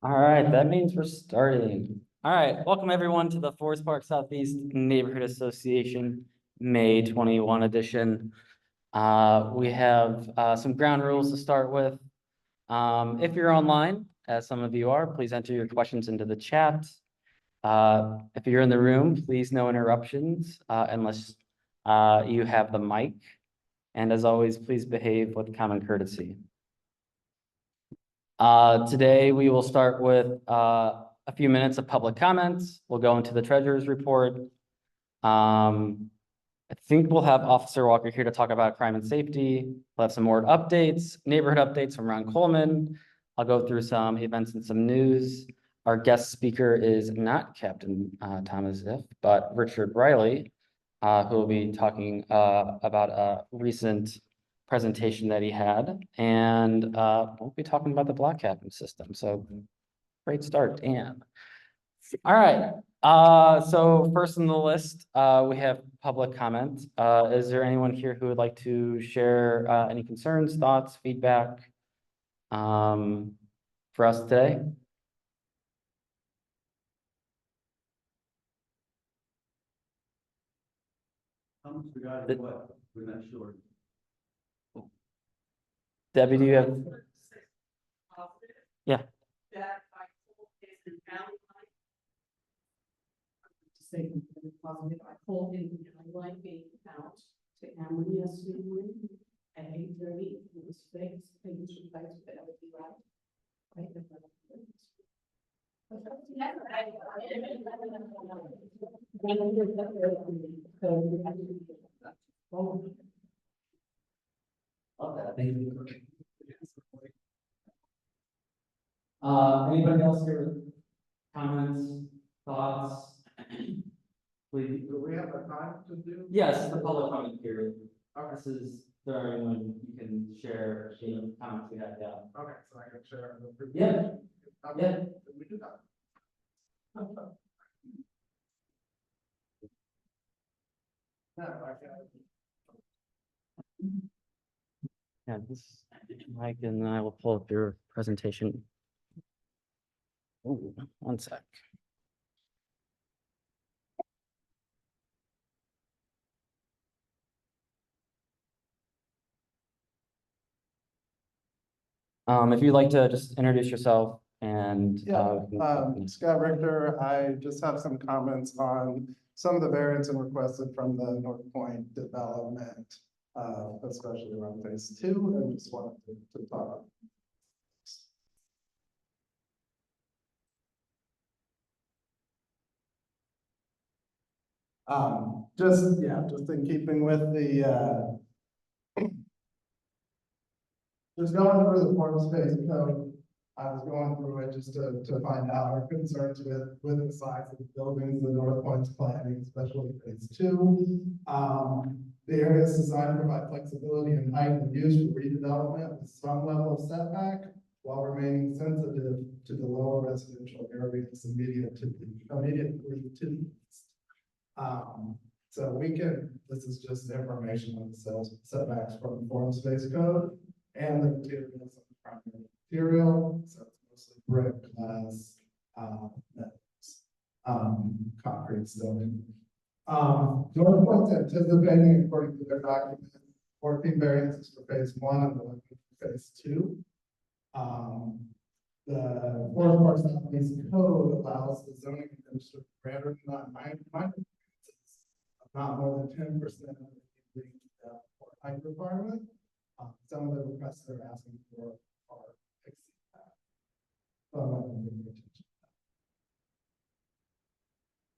All right, that means we're starting. All right, welcome everyone to the Forest Park Southeast Neighborhood Association May 21 edition. We have some ground rules to start with. If you're online, as some of you are, please enter your questions into the chat. If you're in the room, please no interruptions unless you have the mic. And as always, please behave with common courtesy. Today we will start with a few minutes of public comments. We'll go into the treasurer's report. I think we'll have Officer Walker here to talk about crime and safety. We'll have some more updates, neighborhood updates from Ron Coleman. I'll go through some events and some news. Our guest speaker is not Captain Thomas Iff, but Richard Reilly, who will be talking about a recent presentation that he had, and we'll be talking about the block captain system. So great start, Dan. All right, so first on the list, we have public comment. Is there anyone here who would like to share any concerns, thoughts, feedback for us today? How much regarding what? We're not sure. Debbie, do you have? Yeah. That I told is in Valley Line. To say positive, I called in Valley Line being out to Amity yesterday at 8:30. It was fixed. They was replaced, but that would be right. Anybody else here with comments, thoughts? Please. Do we have a time to do? Yes, the public comment period. This is during when you can share the comments you have down. Okay, so I can share. Yeah. Yeah. We do that. Yeah, Yeah, this Mike and I will pull up your presentation. Oh, one sec. If you'd like to just introduce yourself and Scott Richter. I just have some comments on some of the variants and requested from the NorthPoint Development, especially around phase 2, and just wanted to talk. Just in keeping with the just going through the form space code. I was going through it just to find out our concerns with the size of the buildings, the NorthPoint's planning, especially phase 2. The area is designed to provide flexibility and height and use for redevelopment with some level of setback while remaining sensitive to the lower residential areas immediately to the east. So this is just information on the setbacks from the form space code and the materials of the primary material. So it's mostly brick, glass, concrete stone. NorthPoint's anticipating, according to their document, 14 variances for phase 1 and 11 for phase 2. The Forest Park Southeast Code allows the zoning administrator to grant or not not more than 10% of the height requirement. Some of the requests they're asking for are exceed that. So I'm not going to pay attention to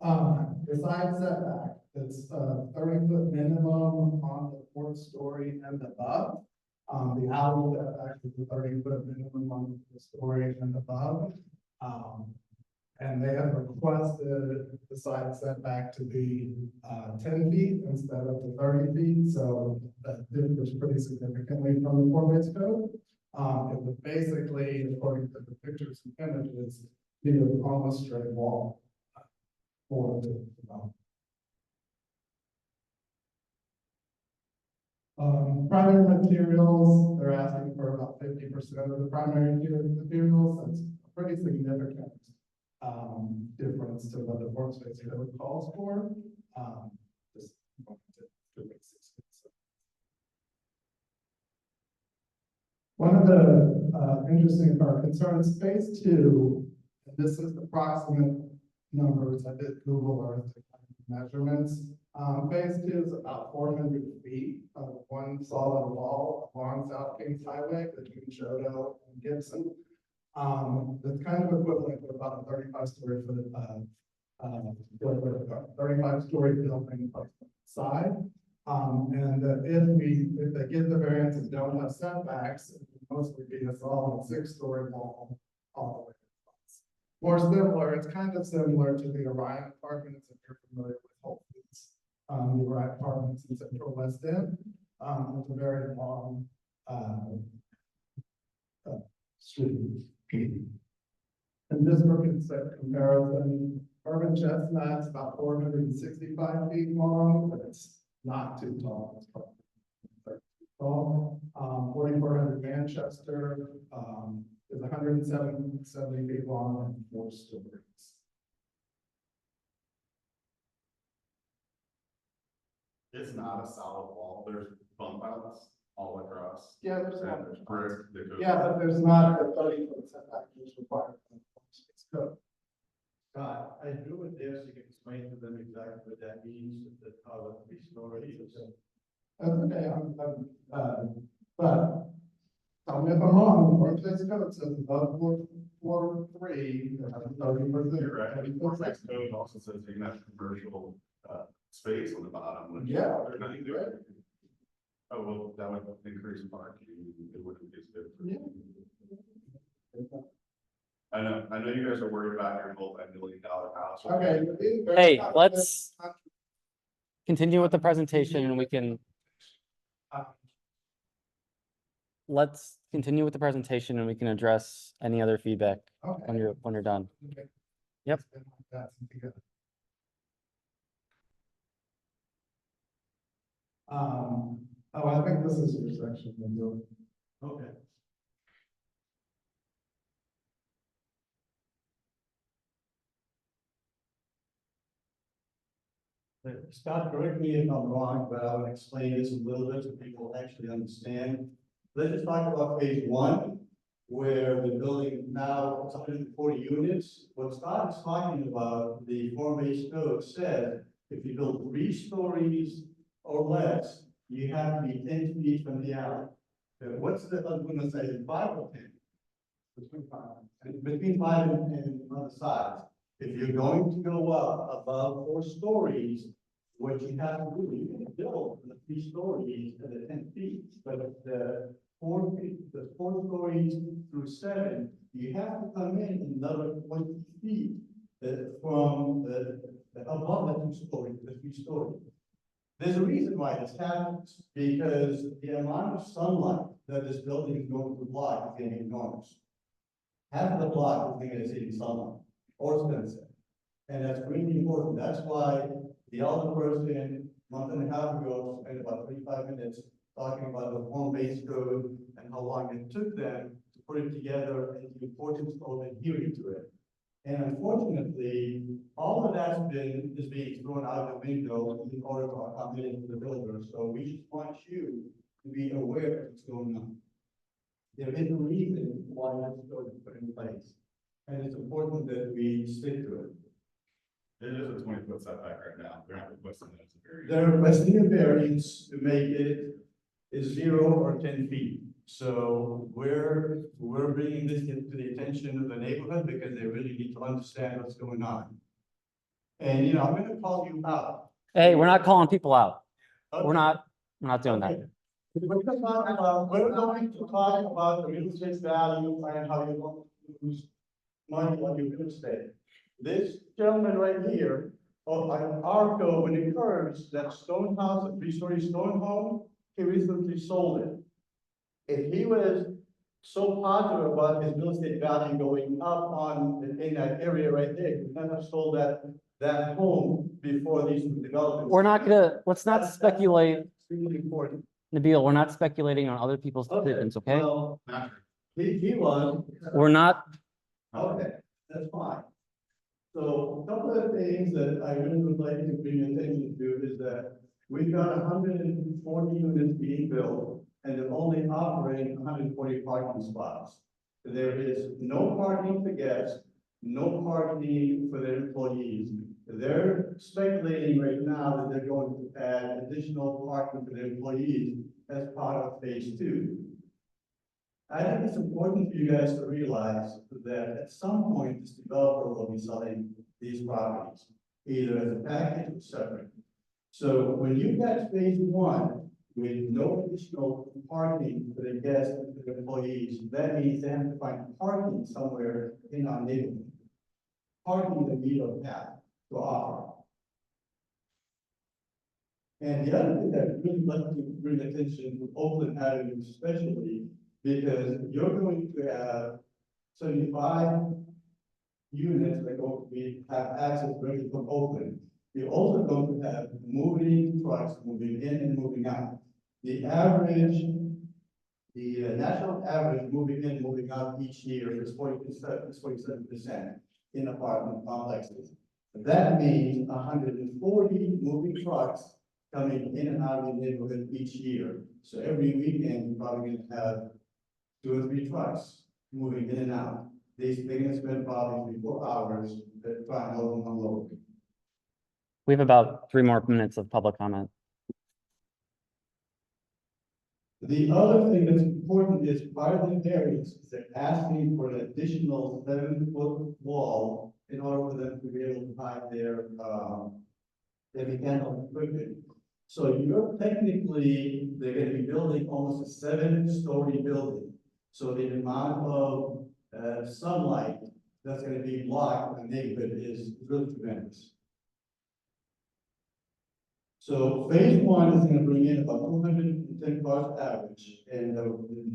that. The side setback, it's 30-foot minimum on the 4th story and above. The alley setback is a 30-foot minimum on the story and above. And they have requested the side setback to be 10 feet instead of the 30 feet. So that differs pretty significantly from the form-based code. It would basically, according to the pictures and images, be an almost straight wall for the development. Primary materials, they're asking for about 50% of the primary materials. That's pretty significant, difference to what the form space code calls for. Just wanted to make sense. One of the, interesting or concerns, phase two, and this is the approximate numbers, I did Google Earth to kind of measurements. Phase two is about 400 feet of one solid wall along South Kings Highway between Shodo and Gibson. That's kind of equivalent to about a 35-story foot, 35-story building side. And if they get the variance and don't have setbacks, it would mostly be a solid 6-story wall all the way across. More similar, it's kind of similar to the Orion Apartments, if you're familiar with Whole Foods. The Orion Apartments in Central West End. It's a very long street. And this for comparison, Urban Chestnut's about 465 feet long, but it's not too tall. It's probably 30 feet tall. 4400 Manchester is 170 feet long and 4 stories. It's not a solid wall, there's bump outs all across. Yeah, there's And one. there's brick that goes. Yeah, but there's not a 30-foot setback which is required in the form space code. Scott, I drew it there so you can explain to them exactly what that means, that how the 3 stories. That's okay, but tell me if I'm wrong, the form space code says above floor 3, 30%. You're right, Form Space Code also says you can have commercial, space on the bottom, which. Yeah. They're not doing. Oh, well, that would increase parking, it wouldn't be as good. I know you guys are worried about your multi-million-dollar house. Okay. Hey, let's continue with the presentation and we can, let's continue with the presentation and we can address any other feedback when you're done. Okay. Yep. It's been like that since the beginning. Oh, I think this is your section. Okay. Scott, correct me if I'm wrong, but I would explain this a little bit so people actually understand. Let's just talk about phase one, where the building now is 140 units. What Scott is talking about, the form-based code said, if you build 3 stories or less, you have to be 10 feet from the alley. What's the other one that says 5 or 10? Between 5 and on the sides. If you're going to go up above 4 stories, what you have to do, you can build the 3 stories at the 10 feet, but the 4 feet, the 4 stories through 7, you have to come in another 20 feet from the above the 2 stories, the 3 stories. There's a reason why this happens, because the amount of sunlight that this building is going to block is going to be enormous. Half of the block is going to see sunlight, or sunset. And that's really important. That's why the other person, a month and a half ago, spent about 35 minutes talking about the form-based code and how long it took them to put it together and the importance of adhering to it. And unfortunately, all of that's is being thrown out the window in order to accommodate the builder. So we just want you to be aware of what's going on. There is a reason why that's going to be put in place. And it's important that we stick to it. It is a 20-foot setback right now, they're not requesting that as a variance. They're requesting a variance to make it 0 or 10 feet. So we're bringing this into the attention of the neighborhood because they really need to understand what's going on. And, you know, I'm gonna call you out. Hey, we're not calling people out. Okay. We're not doing that. Okay. We're going to talk about the real estate value and how you're going to lose money on your real estate. This gentleman right here, our code, when it occurs, that stone house, a 3-story stone home, he recently sold it. If he was so positive about his real estate value going up in that area right there, he would never sold that home before these developments. We're not gonna, let's not That's speculate, really important. Nabil, we're not speculating on other people's decisions, okay? Well, Not he was. We're not, Okay, that's fine. So a couple of things that I really would like to bring your attention to is that we've got 140 units being built and they're only operating 140 parking spots. There is no parking for guests, no parking for their employees. They're speculating right now that they're going to add additional parking for their employees as part of phase 2. I think it's important for you guys to realize that at some point, this developer will be selling these properties, either as a package or separate. So when you've got phase 1 with no additional parking for the guests and for the employees, that means they have to find parking somewhere in our neighborhood. Parking that we don't have to offer. And the other thing that I'd really like to bring attention to Oakland Avenue especially, because you're going to have 75 units that will have access directly from Oakland. You're also going to have moving trucks moving in and moving out. The national average moving in, moving out each year is 47% in apartment complexes. That means 140 moving trucks coming in and out of the neighborhood each year. So every weekend, you're probably going to have 2 or 3 trucks moving in and out. They're going to spend probably 3 or 4 hours trying to load and unload. We have about 3 more minutes of public comment. The other thing that's important is part of the variance is they're asking for an additional 7-foot wall in order for them to be able to hide their mechanical equipment. So you're technically, they're going to be building almost a 7-story building. So the amount of sunlight that's going to be blocked in the neighborhood is really tremendous. So phase 1 is going to bring in about 210 cars average, and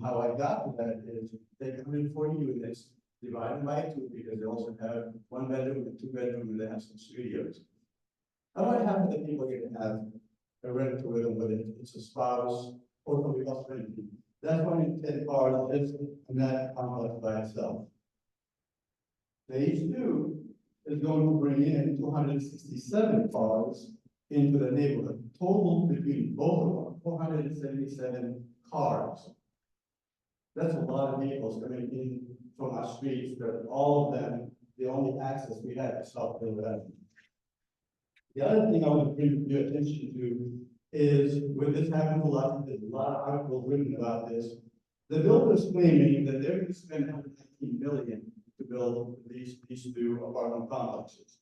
how I got to that is take 140 units, divide them by 2, because they also have 1 bedroom and 2 bedroom, and they have some studios. About half of the people are going to have a renter with them, whether it's a spouse or somebody else renting. That's 110 cars lives in that complex by itself. Phase 2 is going to bring in 267 cars into the neighborhood, total between both of them, 477 cars. That's a lot of vehicles coming in from our streets, that all of them, the only access we have is South Philadelphia. The other thing I want to bring your attention to is, when this happens a lot, there's a lot of articles written about this. The builders claiming that they're going to spend $119 million to build these 2 apartment complexes.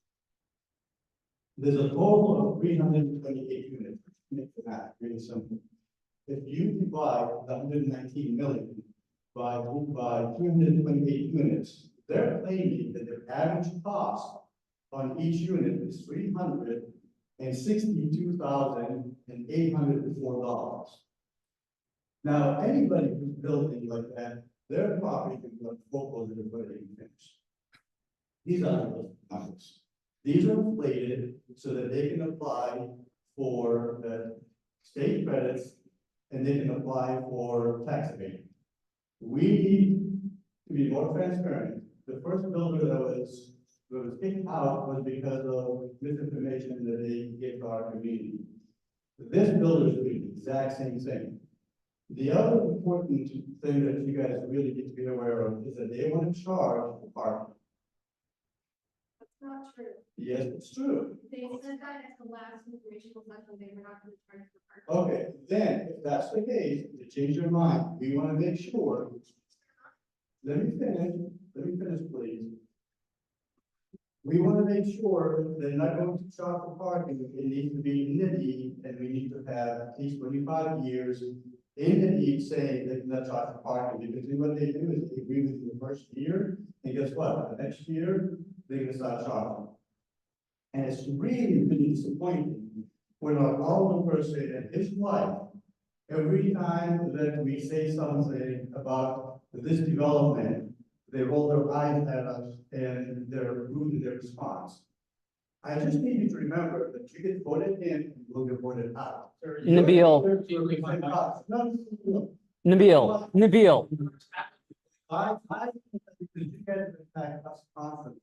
There's a total of 328 units. Make the math really simple. If you divide the 119 million by 328 units, they're claiming that their average cost on each unit is $362,804. Now, anybody who's building like that, their property can be foreclosed before they can finish. These are the numbers. These are inflated so that they can apply for state credits and they can apply for tax abatement. We need to be more transparent. The first builder that was kicked out was because of misinformation that they gave to our community. This builder is doing the exact same thing. The other important thing that you guys really need to be aware of is that they want to charge for parking. Not true. Yes, it's true. They said that at the last informational session, they were not going to charge for parking. Okay, then if that's the case, to change your mind, we want to make sure. Let me finish, please. We want to make sure they're not going to charge for parking. It needs to be in the deed, and we need to have at least 25 years in the deed saying they cannot charge for parking, because what they do is they agree with you the first year, and guess what? The next year, they're going to start charging. And it's really, really disappointing when our alderman person and his wife, every time that we say something about this development, they roll their eyes at us and they're rude in their response. I just need you to remember that you get voted in, and you will get voted out. Nabil. Nabil. I, because you guys attack us constantly.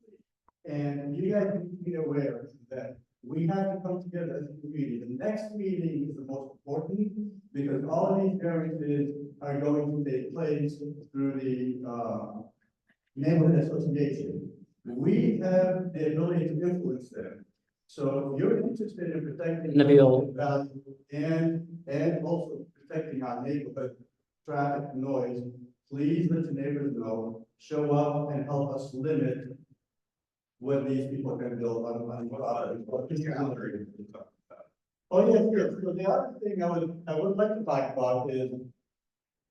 And you guys need to be aware that we have to come together as a community. The next meeting is the most important because all of these variances are going to take place through the, neighborhood association. We have the ability to influence them. So if you're interested in protecting. Nabil. Value and also protecting our neighborhood traffic noise, please let the neighbors know, show up and help us limit what these people can build on. Oh, yes, yes. So the other thing I would like to talk about is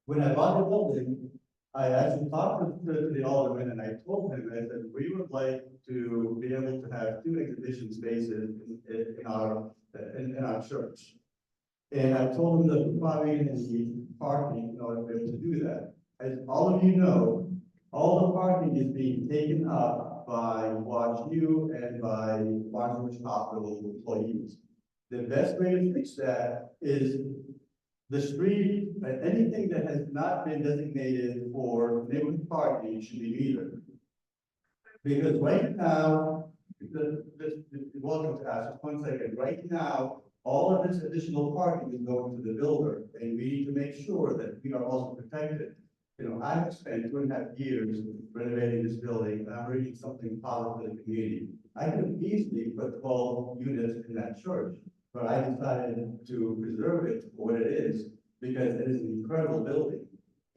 when I bought the building, I actually talked to the alderman and I told him, I said, we would like to be able to have 2 exhibition spaces in our church. And I told him the plumbing and the parking in order to be able to do that. As all of you know, all the parking is being taken up by Watch U and by Barnabas Hospital employees. The best way to fix that is the street, anything that has not been designated for neighborhood parking should be metered. Because right now, welcome to ask, just 1 second, right now, all of this additional parking is going to the builder, and we need to make sure that we are also protected. You know, I have spent 2.5 years renovating this building, and I'm bringing something positive to the community. I could easily put 12 units in that church, but I decided to preserve it for what it is, because it is an incredible building.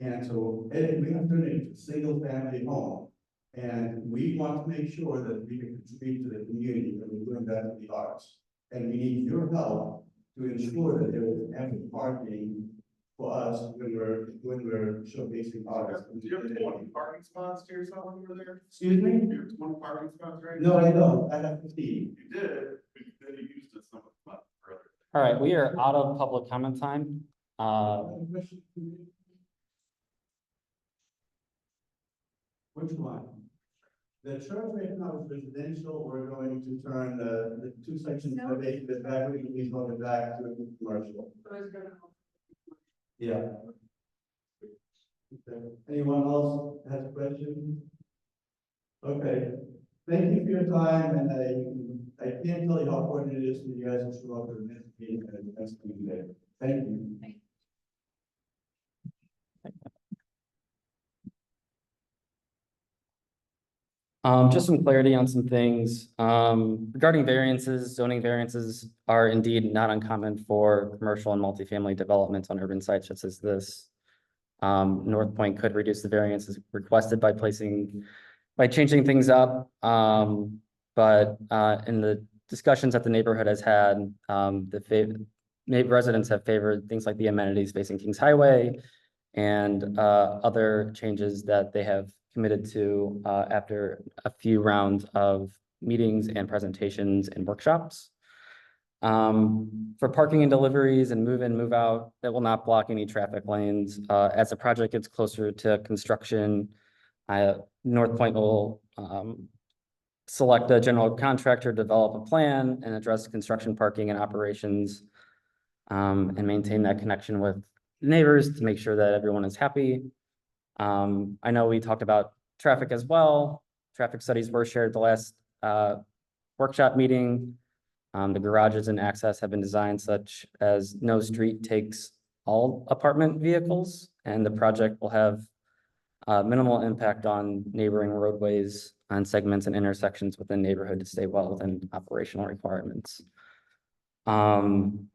And so, we have turned it into a single-family home. And we want to make sure that we can contribute to the community, and we're doing that with the arts. And we need your help to ensure that there is ample parking for us when we're showcasing artists. Do you have 20 parking spots to yourself over there? Excuse me? Do you have 20 parking spots, right? No, I don't. I have 15. You did, but then you used it some of the month for other. All right, we are out of public comment time. Which one? The church right now is residential. We're going to turn the 2 sections of the back, we can use on the back to commercial. Yeah. Okay. Anyone else has a question? Okay, thank you for your time, and I can't tell you how important it is for you guys to show up for the next meeting and the next meeting day. Thank you. Just some clarity on some things. Regarding variances, zoning variances are indeed not uncommon for commercial and multifamily developments on urban sites such as this. NorthPoint could reduce the variances requested by changing things up. But in the discussions that the neighborhood has had, residents have favored things like the amenities facing Kings Highway and other changes that they have committed to after a few rounds of meetings and presentations and workshops. For parking and deliveries and move in, move out, that will not block any traffic lanes. As the project gets closer to construction, NorthPoint will select a general contractor, develop a plan and address construction, parking and operations, and maintain that connection with neighbors to make sure that everyone is happy. I know we talked about traffic as well. Traffic studies were shared at the last workshop meeting. The garages and access have been designed such as no street takes all apartment vehicles, and the project will have minimal impact on neighboring roadways and segments and intersections within the neighborhood to stay well within operational requirements. Nabil,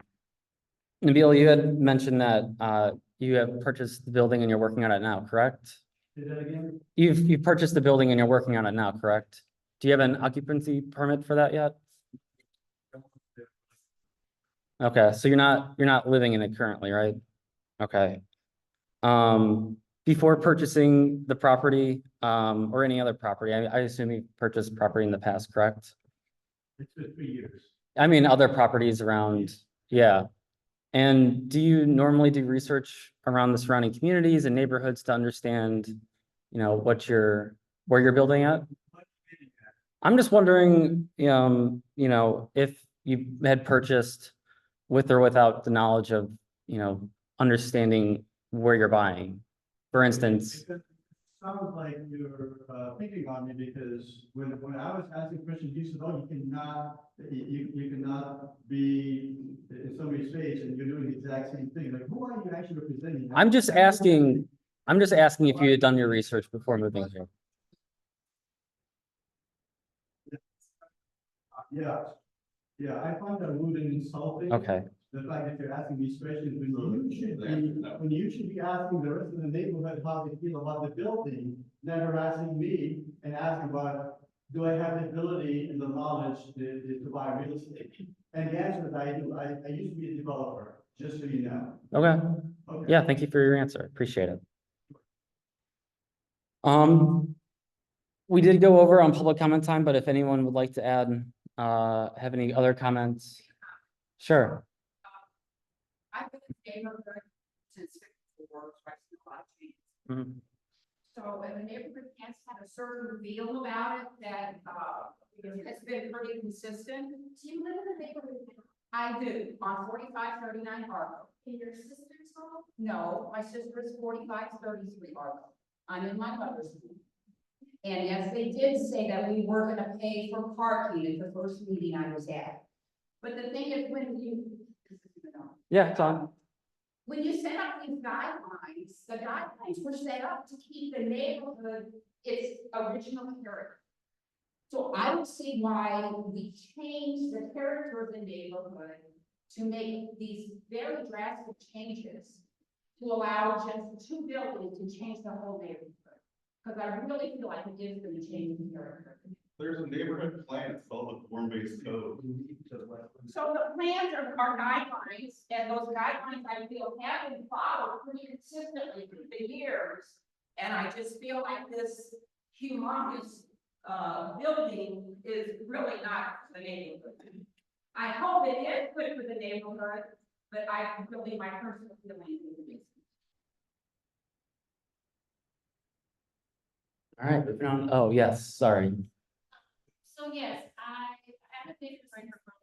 you had mentioned that you have purchased the building and you're working on it now, correct? Say that again? You've purchased the building and you're working on it now, correct? Do you have an occupancy permit for that yet? Okay, so you're not living in it currently, right? Okay. Before purchasing the property, or any other property, I assume you purchased property in the past, correct? It's been 3 years. I mean, other properties around, yeah. And do you normally do research around the surrounding communities and neighborhoods to understand, you know, where you're building at? I'm just wondering, you know, if you had purchased with or without the knowledge of, you know, understanding where you're buying. For instance, sounds like you're, picking on me because when I was asking questions, you said, oh, you cannot be in somebody's face and you're doing the exact same thing. Like, who are you actually representing? I'm just asking if you had done your research before moving here. Yeah, I find that rude and insulting. Okay, The fact that you're asking these questions when you should be asking the rest of the neighborhood how they feel about the building, never asking me and asking about, do I have the ability and the knowledge to buy real estate? And the answer is I do. I used to be a developer, just so you know. okay. Okay. Yeah, thank you for your answer. Appreciate it. We did go over on public comment time, but if anyone would like to add, have any other comments? Sure. I've been in neighborhood since '54, so I've seen a lot of changes. Mhm. So, and the neighborhood has had a certain feel about it that, it's been pretty consistent. Do you live in the neighborhood now? I do, on 4539 Argo. In your sister's home? No, my sister is 4533 Argo. I'm in my mother's home. And yes, they did say that we were gonna pay for parking at the first meeting I was at. But the thing is, Yeah, it's on. when you set up these guidelines, the guidelines were set up to keep the neighborhood its original character. So I don't see why we change the character of the neighborhood to make these very drastic changes to allow just two buildings to change the whole neighborhood. Because I really feel like it is going to change the character. There's a neighborhood plan, it's called the form-based code. So the plans are guidelines, and those guidelines I feel have been followed pretty consistently through the years. And I just feel like this humongous building is really not for the neighborhood. I hope it is good for the neighborhood, but I really, my personal feeling is it is. All right, moving on. Oh, yes, sorry. So yes, I haven't been to microphone.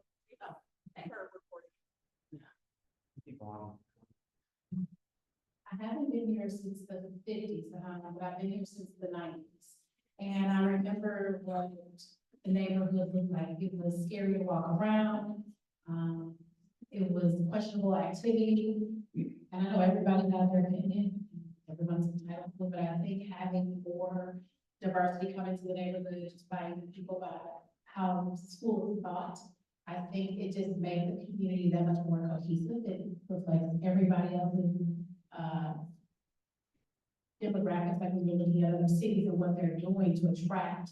I heard recording. I haven't been here since the fifties, but I've been here since the nineties. And I remember what the neighborhood looked like. It was scary to walk around. It was questionable activity. And I know everybody has their opinion. Everyone's entitled to it, but I think having more diversity come into the neighborhood, just by people by how school is thought, I think it just made the community that much more cohesive. It reflects everybody else's demographics, like when you're looking at other cities and what they're doing to attract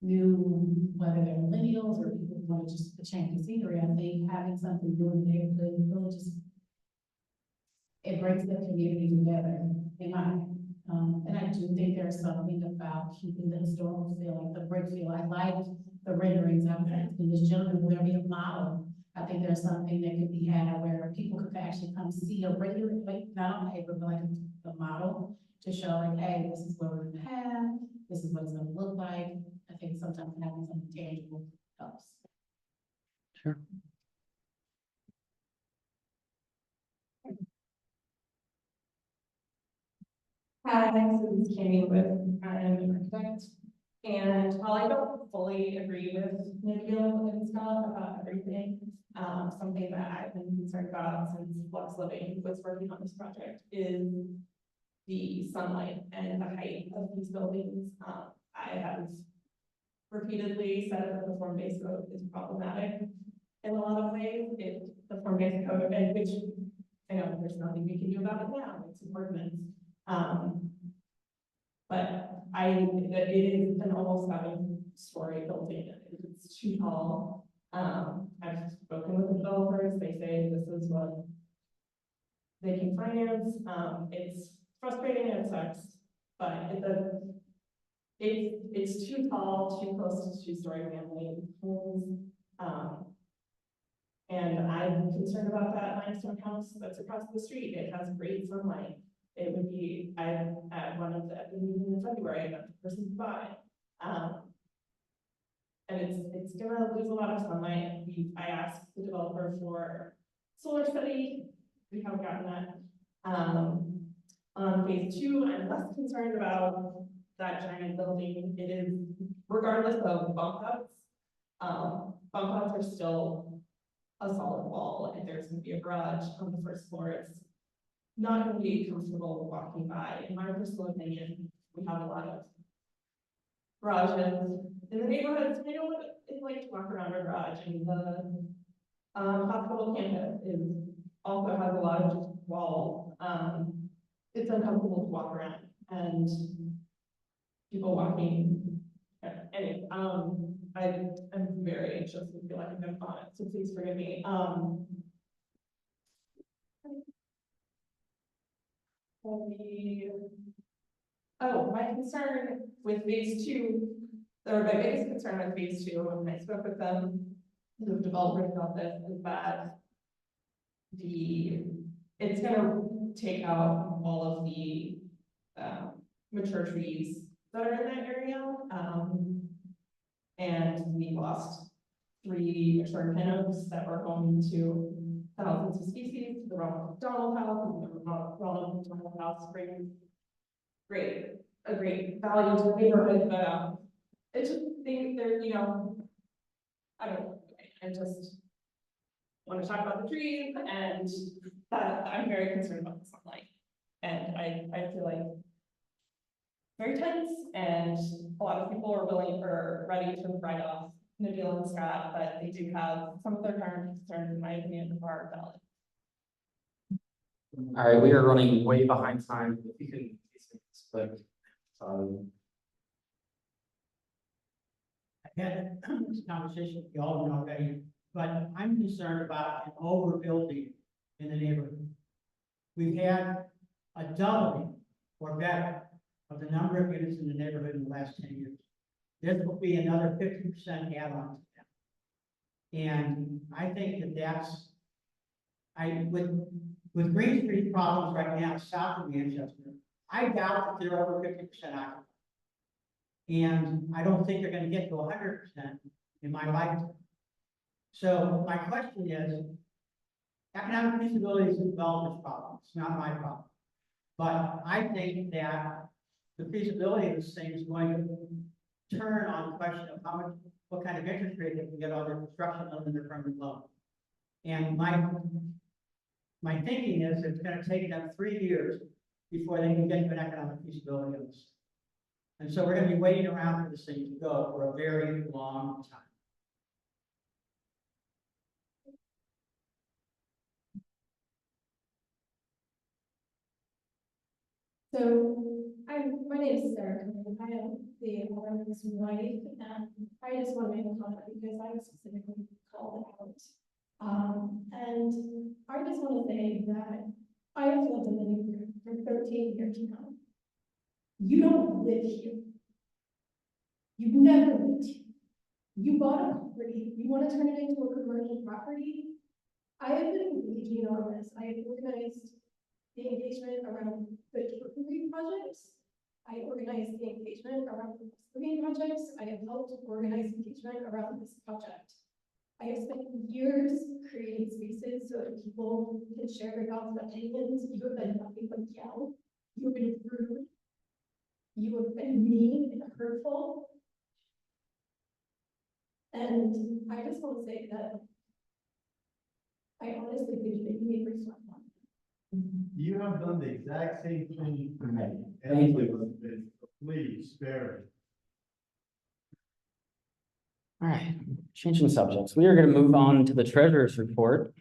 new, whether they're millennials or people who want to just change the scenery. I think having something new in the neighborhood really just, it brings the community together, in my and I do think there's something about keeping the historical feel, like the brick feel. I liked the renderings. I was asking this gentleman, will there be a model? I think there's something that could be had where people could actually come see a regular, like not on paper, but like a model to show like, hey, this is what we're gonna have, this is what it's gonna look like. I think sometimes having something tangible helps. Sure. Hi, so this is Kenny with, I'm an architect. And while I don't fully agree with Nikhil and Scott about everything, something that I've been concerned about since Flux Living was working on this project is the sunlight and the height of these buildings. I have repeatedly said that the form-based code is problematic in a lot of ways. The form-based code, and which I know there's nothing we can do about it now, it's an ordinance. But it is an almost 7-story building, it's too tall. I've spoken with the developers, they say this is what they can finance. It's frustrating and it sucks, but it's too tall, too close to 2-story family homes. And I'm concerned about that limestone house that's across the street. It has great sunlight. It would be, I'm at one of the meetings in February, I got the person to buy. And it's gonna lose a lot of sunlight. I asked the developer for solar study. We haven't gotten that. On phase 2, I'm less concerned about that giant building, it is, regardless of bump outs, bump outs are still a solid wall, and there's gonna be a garage on the first floor, it's not gonna be comfortable walking by, in my personal opinion, we have a lot of garages in the neighborhoods, I know what it's like to walk around a garage, and the hospital campus also has a lot of just walls, it's uncomfortable to walk around, and people walking, anyway, I'm very anxious and feel like I'm gonna vomit, so please forgive me, my concern with phase two, or my biggest concern with phase two, when I spoke with them, the developers about this, is that it's gonna take out all of the, mature trees that are in that area, and we lost 3 mature pin oaks that were home to thousands of species, the Ronald McDonald House, and the Ronald McDonald House brings a great value to the neighborhood, but, I just think there, I don't know, I just want to talk about the trees, and that I'm very concerned about the sunlight. And I feel like very tense, and a lot of people are willing or ready to write off Nabil and Scott, but they do have some of their current concerns, in my opinion, are valid. All right, we are running way behind time. If you can, but, I had this conversation with y'all already, but I'm concerned about an overbuilding in the neighborhood. We've had a doubling or better of the number of units in the neighborhood in the last 10 years. This will be another 50% add-on to that. And I think that's, with Green Street problems right now south of Manchester, I doubt that they're over 50% occupied. And I don't think they're going to get to 100% in my lifetime. So my question is, economic feasibility is a developer's problem. It's not my problem. But I think that the feasibility of this thing is going to turn on the question of what kind of interest rate they can get on their construction loan and their permanent loan. And my thinking is it's going to take them 3 years before they can get to an economic feasibility of this. And so we're going to be waiting around for this thing to go for a very long time. So, my name is Sarah, and I am the owner's wife, and I just want to make a comment because I was specifically called out. And I just want to say that I have lived in the neighborhood for 13 years now. You don't live here. You've never lived here. You bought a property, you want to turn it into a commercial property. I have been engaging on this. I have organized the engagement around the Turkey projects. I organized the engagement around the Green projects. I have helped organize engagement around this project. I have spent years creating spaces so that people can share their thoughts and opinions. You have been nothing but yell. You have been rude. You have been mean and hurtful. And I just want to say that I honestly think that you need to reflect on that. You have done the exact same thing for me. Thank you. Please spare all right, changing subjects. We are going to move on to the treasurer's report.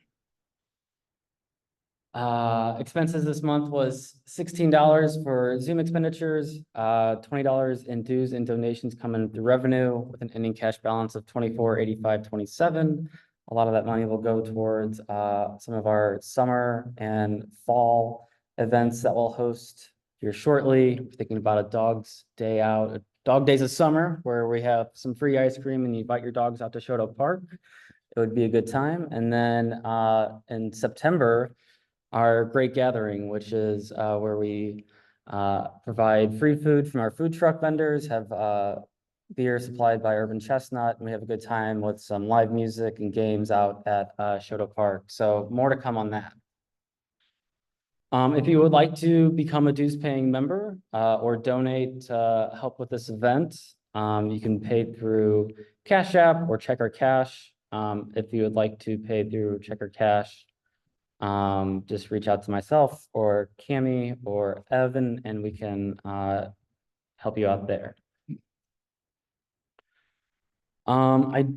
Expenses this month was $16 for Zoom expenditures, $20 in dues and donations coming through revenue with an ending cash balance of $24,8527. A lot of that money will go towards some of our summer and fall events that we'll host here shortly. We're thinking about a dog's day out, dog days of summer, where we have some free ice cream and you invite your dogs out to Shoto Park. It would be a good time. And then in September, our Great Gathering, which is where we provide free food from our food truck vendors, have beer supplied by Urban Chestnut, and we have a good time with some live music and games out at Shoto Park. So more to come on that. If you would like to become a dues paying member, or donate to help with this event, you can pay through Cash App or check or cash. If you would like to pay through check or cash, just reach out to myself or Cami or Evan and we can, help you out there. I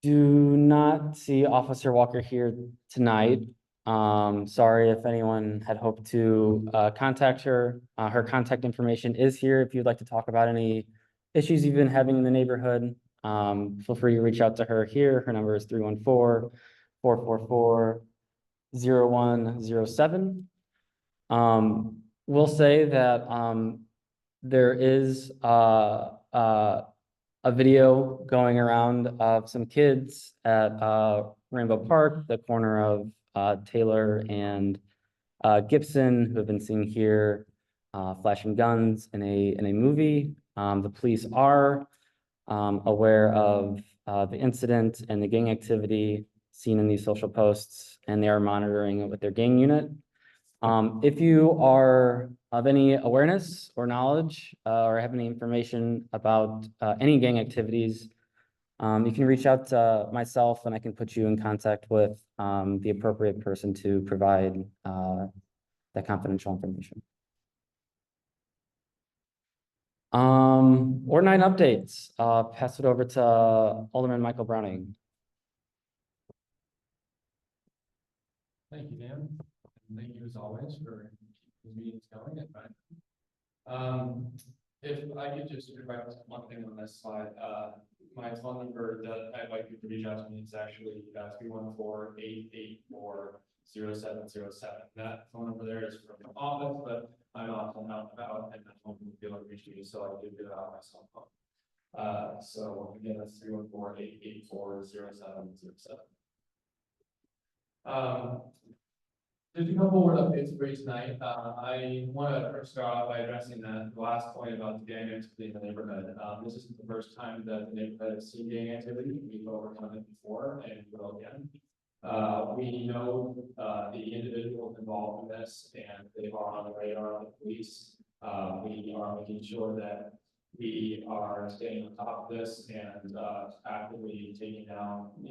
do not see Officer Walker here tonight. Sorry if anyone had hoped to contact her. Her contact information is here if you'd like to talk about any issues you've been having in the neighborhood. Feel free to reach out to her here. Her number is 314-444-0107. We'll say that there is a video going around of some kids at Rainbow Park, the corner of Taylor and Gibson, who have been seen here flashing guns in a movie. The police are aware of the incident and the gang activity seen in these social posts, and they are monitoring it with their gang unit. If you are of any awareness or knowledge, or have any information about any gang activities, you can reach out to myself and I can put you in contact with the appropriate person to provide that confidential information. Or 9 updates. Pass it over to Alderman Michael Browning. Thank you, Dan. And thank you as always for keeping the meetings going at time. If I could just correct one thing on this slide, my phone number that I'd like you to reach out to me is actually 314-884-0707. That phone number there is from the office, but I'm often out and about and I don't be able to reach you, so I did get it out my cell phone. So again, that's 314-884-0707. There's a couple more updates for you tonight. I want to first start off by addressing the last point about the gang activity in the neighborhood. This isn't the first time that the neighborhood has seen gang activity. We've overcome it before and will again. We know the individuals involved in this and they are on the radar of the police. We are making sure that we are staying on top of this and actively taking down, a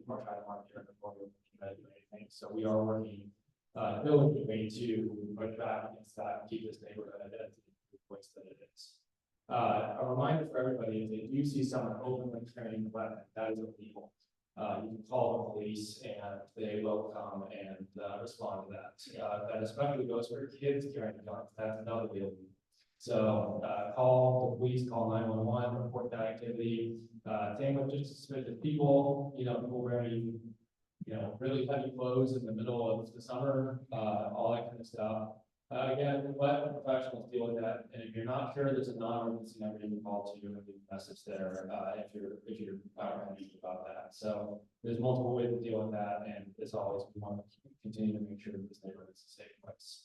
more try to market before we do anything. So we are working diligently to push back against that and keep this neighborhood at the place that it is. A reminder for everybody, if you see someone openly carrying a weapon, that is illegal. You can call the police and they will come and respond to that. That especially goes for kids carrying guns. That's another deal. So call the police, call 911, report that activity. Same with just suspicious people, people wearing really heavy clothes in the middle of the summer, all that kind of stuff. Again, let professionals deal with that. And if you're not sure, there's a non-emergency number you can call to and leave a message there if you're confused about that. So there's multiple ways to deal with that. And as always, we want to continue to make sure that this neighborhood is a safe place.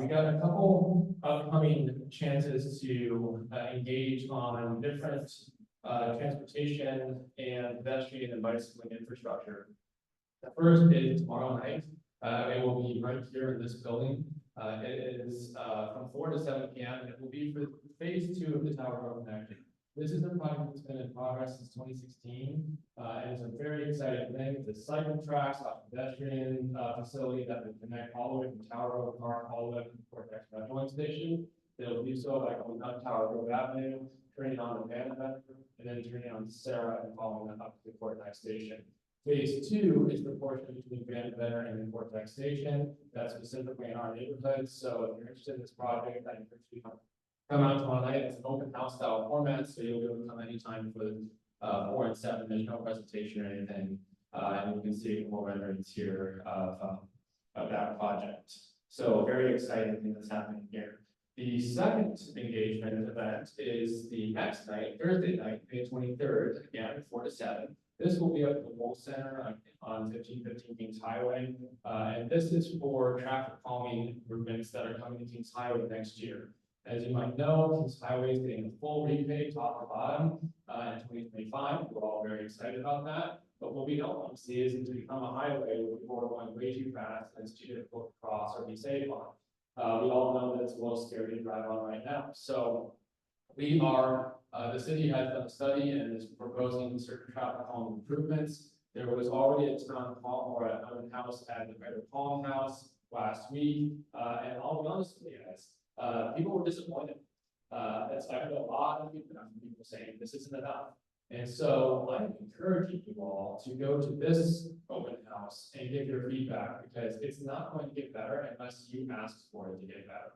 We got a couple upcoming chances to engage on different transportation and pedestrian and bicycling infrastructure. The first is tomorrow night. It will be right here in this building. It is from 4 to 7 p.m. It will be for phase 2 of the Tower Road connection. This is a project that's been in progress since 2016. And it's a very exciting thing. The cycle tracks, a pedestrian facility that will connect all the way from Tower Road Park all the way to the Cortex Metro Station. They'll do so by going up Tower Road Avenue, turning on the Van Avenue, and then turning on Sarah and following that up to the Cortex Station. Phase 2 is the portion between Van Venner and the Cortex Station. That's specifically in our neighborhood. So if you're interested in this project, I encourage you to come out tomorrow night. It's an open house style format, so you'll be able to come anytime for 4 and 7. There's no presentation or anything. And you can see more renderings here of that project. So very exciting thing that's happening here. The second engagement event is the next night, Thursday night, May 23rd, again, 4 to 7. This will be up at the Wolf Center on 1515 Kings Highway. And this is for traffic calming improvements that are coming to Kings Highway next year. As you might know, Kings Highway is getting a full repave top to bottom. in 2025. We're all very excited about that. But what we don't want to see is it to become a highway where people are going way too fast and it's too difficult to cross or be safe on. We all know that it's a little scary to drive on right now. So we are, the city has done a study and is proposing certain traffic calming improvements. There was already a town hall or an open house at the Greater Palm House last week. And I'll be honest with you guys, people were disappointed. I heard a lot of people saying this isn't enough. And so I'm encouraging you all to go to this open house and give your feedback because it's not going to get better unless you ask for it to get better.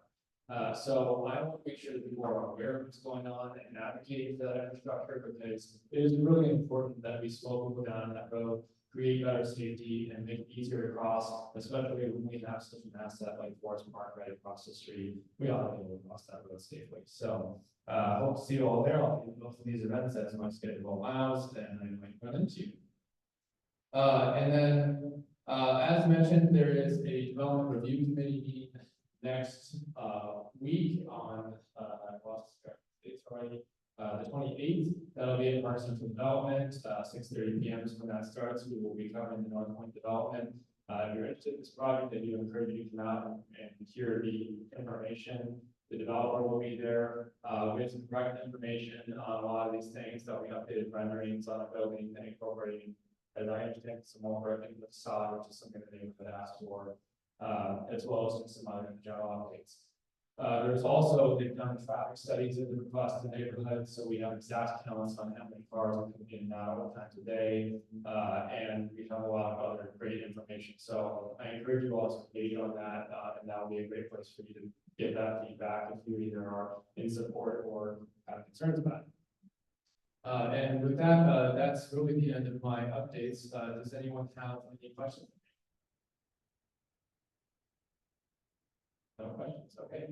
So I want to make sure that people are aware of what's going on and advocating for that infrastructure because it is really important that we slow people down that road, create better safety and make it easier to cross, especially when we have such an asset like Forest Park right across the street. We ought to be able to cross that road safely. So hope to see you all there. I'll be at both of these events as my schedule allows and I might run into you. And then, as mentioned, there is a development review committee meeting next week on it's already the 28th. That'll be in Parks and Development, 6:30 p.m. is when that starts. We will be covering the NorthPoint Development. If you're interested in this project, I do encourage you to come out and hear the information. The developer will be there with some correct information on a lot of these things that we updated renderings on a building and incorporating, as I understand, some more work in the facade, which is something that they would ask for, as well as some other general updates. There's also, they've done traffic studies in the request neighborhood, so we have exact counts on how many cars are coming in now, what times a day, and we have a lot of other great information. So I encourage you all to engage on that, and that will be a great place for you to get that feedback if you either are in support or have concerns about it. And with that, that's really the end of my updates. Does anyone have any questions? No questions, okay.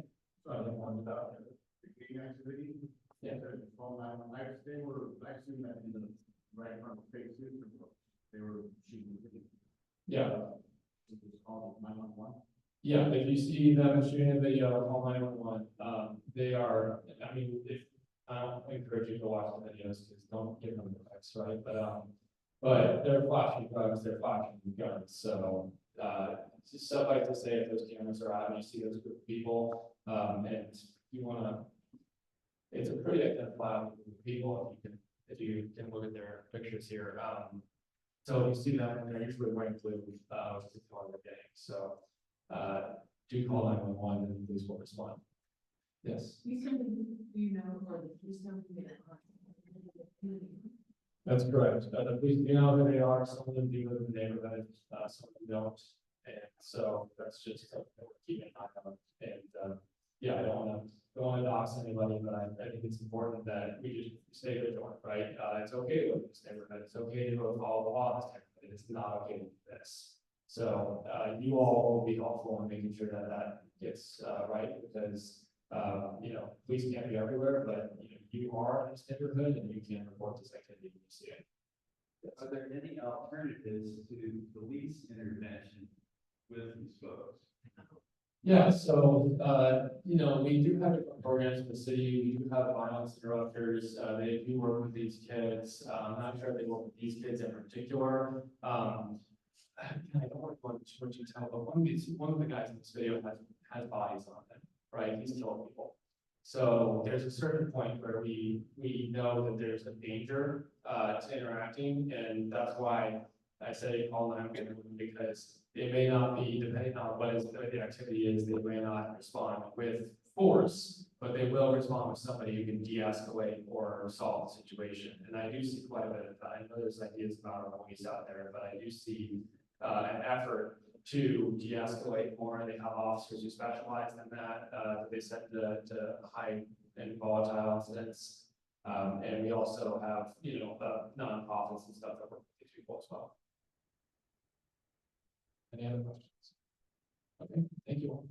So I one about the green activity. Yeah. From my life, they were actually in the right front of faces. They were shooting. Yeah. It was called 911. Yeah, if you see them shooting a video, call 911. They are, I mean, if I don't encourage you to watch the videos because don't give them the text, right? But they're flashing drugs, they're flashing guns. So just suffice to say, if those cameras are out and you see those group of people, and you want to, it's a pretty identifiable group of people if you can look at their pictures here. So if you see them, they're usually wearing blue, which is the color they're getting. So do call 911 and the police will respond. Yes. You know, or the police don't do that. That's correct. The police do know who they are. Some of them do live in the neighborhood, some of them don't. And so that's just something that we're keeping an eye on. And yeah, I don't want to dox anybody, but I think it's important that we just stay vigilant, right? It's okay to live in this neighborhood. It's okay to follow the law in this neighborhood. It's not okay to do this. So you all will be helpful in making sure that that gets right because you know, police can't be everywhere, but you are in this neighborhood and you can report this activity when you see it. Are there any alternatives to police intervention with these folks? Yeah, so you know, we do have different programs in the city. We do have violence interrupters. They do work with these kids. I'm not sure if they work with these kids in particular. I don't want to go into too much detail, but one of the guys in this video has bodies on them, right? He's killed people. So there's a certain point where we know that there's a danger to interacting, and that's why I say call 911 because they may not be, depending on what the activity is, they may not respond with force, but they will respond with somebody who can de-escalate or solve the situation. And I do see quite a bit of that. I know there's ideas about our police out there, but I do see an effort to de-escalate more. They have officers who specialize in that. They send to high and volatile incidents. And we also have, nonprofits and stuff that work with these people as well. Any other questions? Okay, thank you all.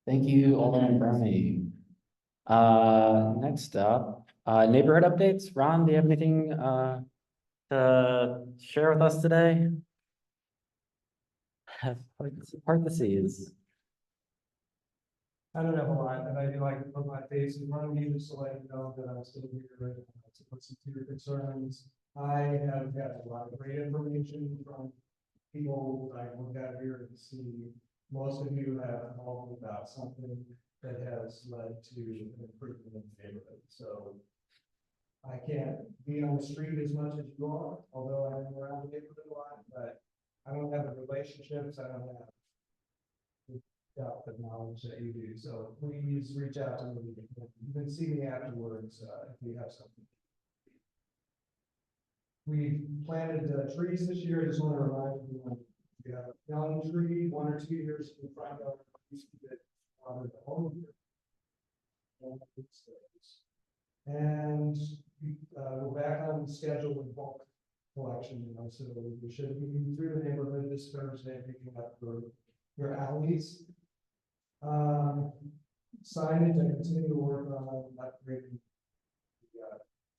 Thank you, Alderman Brownie. Next up, neighborhood updates. Ron, do you have anything to share with us today? Part the seas. I don't have a lot, and I do like to put my face in front of you just to let you know that I'm still here to listen to your concerns. I have got a lot of great information from people I looked at here to see. Most of you have called me about something that has led to an improvement in the neighborhood, so I can't be on the street as much as you are, although I'm around the neighborhood a lot, but I don't have the relationships, I don't have the knowledge that you do, so please reach out to me. You can see me afterwards, if you have something. We planted trees this year, I just want to remind you, we have a young tree, 1 or 2 years in front of us, that watered the whole year. And we're back on schedule with bulk collection, so we should be through the neighborhood this Thursday, picking up your alleys. Signage, I continue to work on upgrading the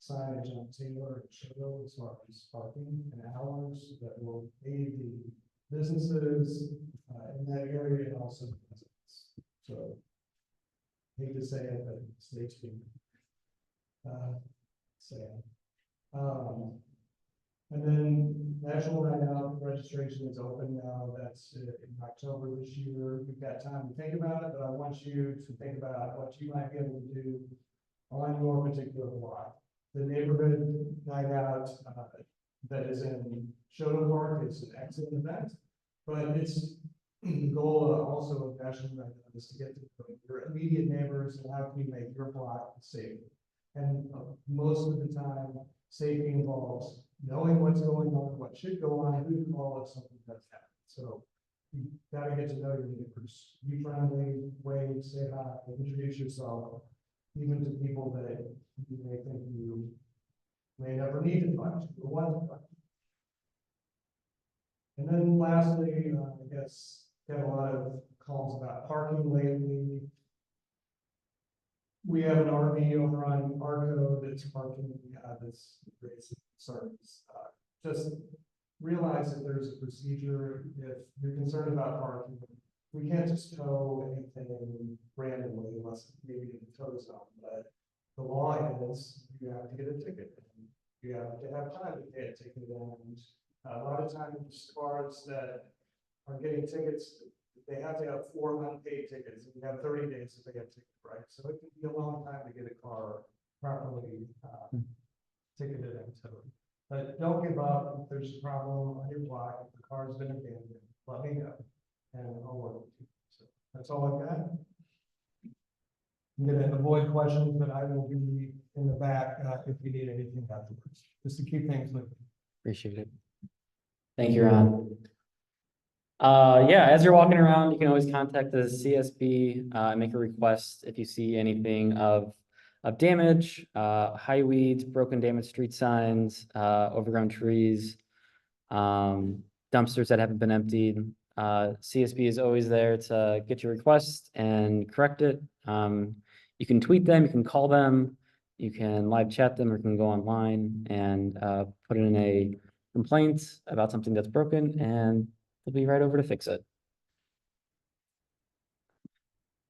signage on Taylor and Sugar as far as parking and hours that will aid the businesses in that area and also the residents. So hate to say it, but stay tuned. And then National Night Out registration is open now. That's in October this year. We've got time to think about it, but I want you to think about what you might be able to do on your particular block. The neighborhood night out that is in Shoto Park is an excellent event, but it's the goal also of National Night Out is to get to your immediate neighbors and how can you make your block safe. And most of the time, safety involves knowing what's going on, what should go on, who to call if something does happen. So you gotta get to know your neighbors. Be friendly, wave, say hi, introduce yourself, even to people that you may think you may never need to talk to or want to talk to. And then lastly, I guess, got a lot of calls about parking lately. We have an RV over on Arco that's parking, this raising concerns. Just realize that there's a procedure. If you're concerned about parking, we can't just tow anything randomly unless maybe in the tow zone, but the law is you have to get a ticket. You have to have time to pay a ticket, and a lot of times cars that are getting tickets, they have to have 4 unpaid tickets, and you have 30 days to pay a ticket, right? So it can be a long time to get a car properly ticketed and towed. But don't give up. If there's a problem on your block, if the car's been abandoned, let me know, and I'll work with you. So that's all I've got. I'm gonna avoid questions, but I will be in the back if you need anything afterwards, just to keep things moving. Appreciate it. Thank you, Ron. Yeah, as you're walking around, you can always contact the CSB, make a request if you see anything of damage, high weeds, broken, damaged street signs, overgrown trees, dumpsters that haven't been emptied. CSB is always there to get your request and correct it. You can tweet them, you can call them, you can live chat them, or you can go online and put in a complaint about something that's broken, and they'll be right over to fix it.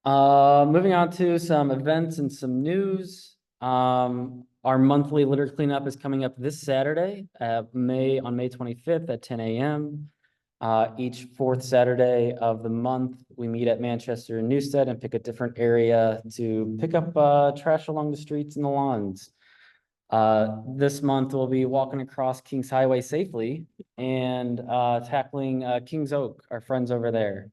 Moving on to some events and some news. Our monthly litter cleanup is coming up this Saturday, on May 25th at 10 a.m. Each 4th Saturday of the month, we meet at Manchester and Newstead and pick a different area to pick up trash along the streets and the lawns. This month we'll be walking across Kings Highway safely and tackling Kings Oak, our friends over there.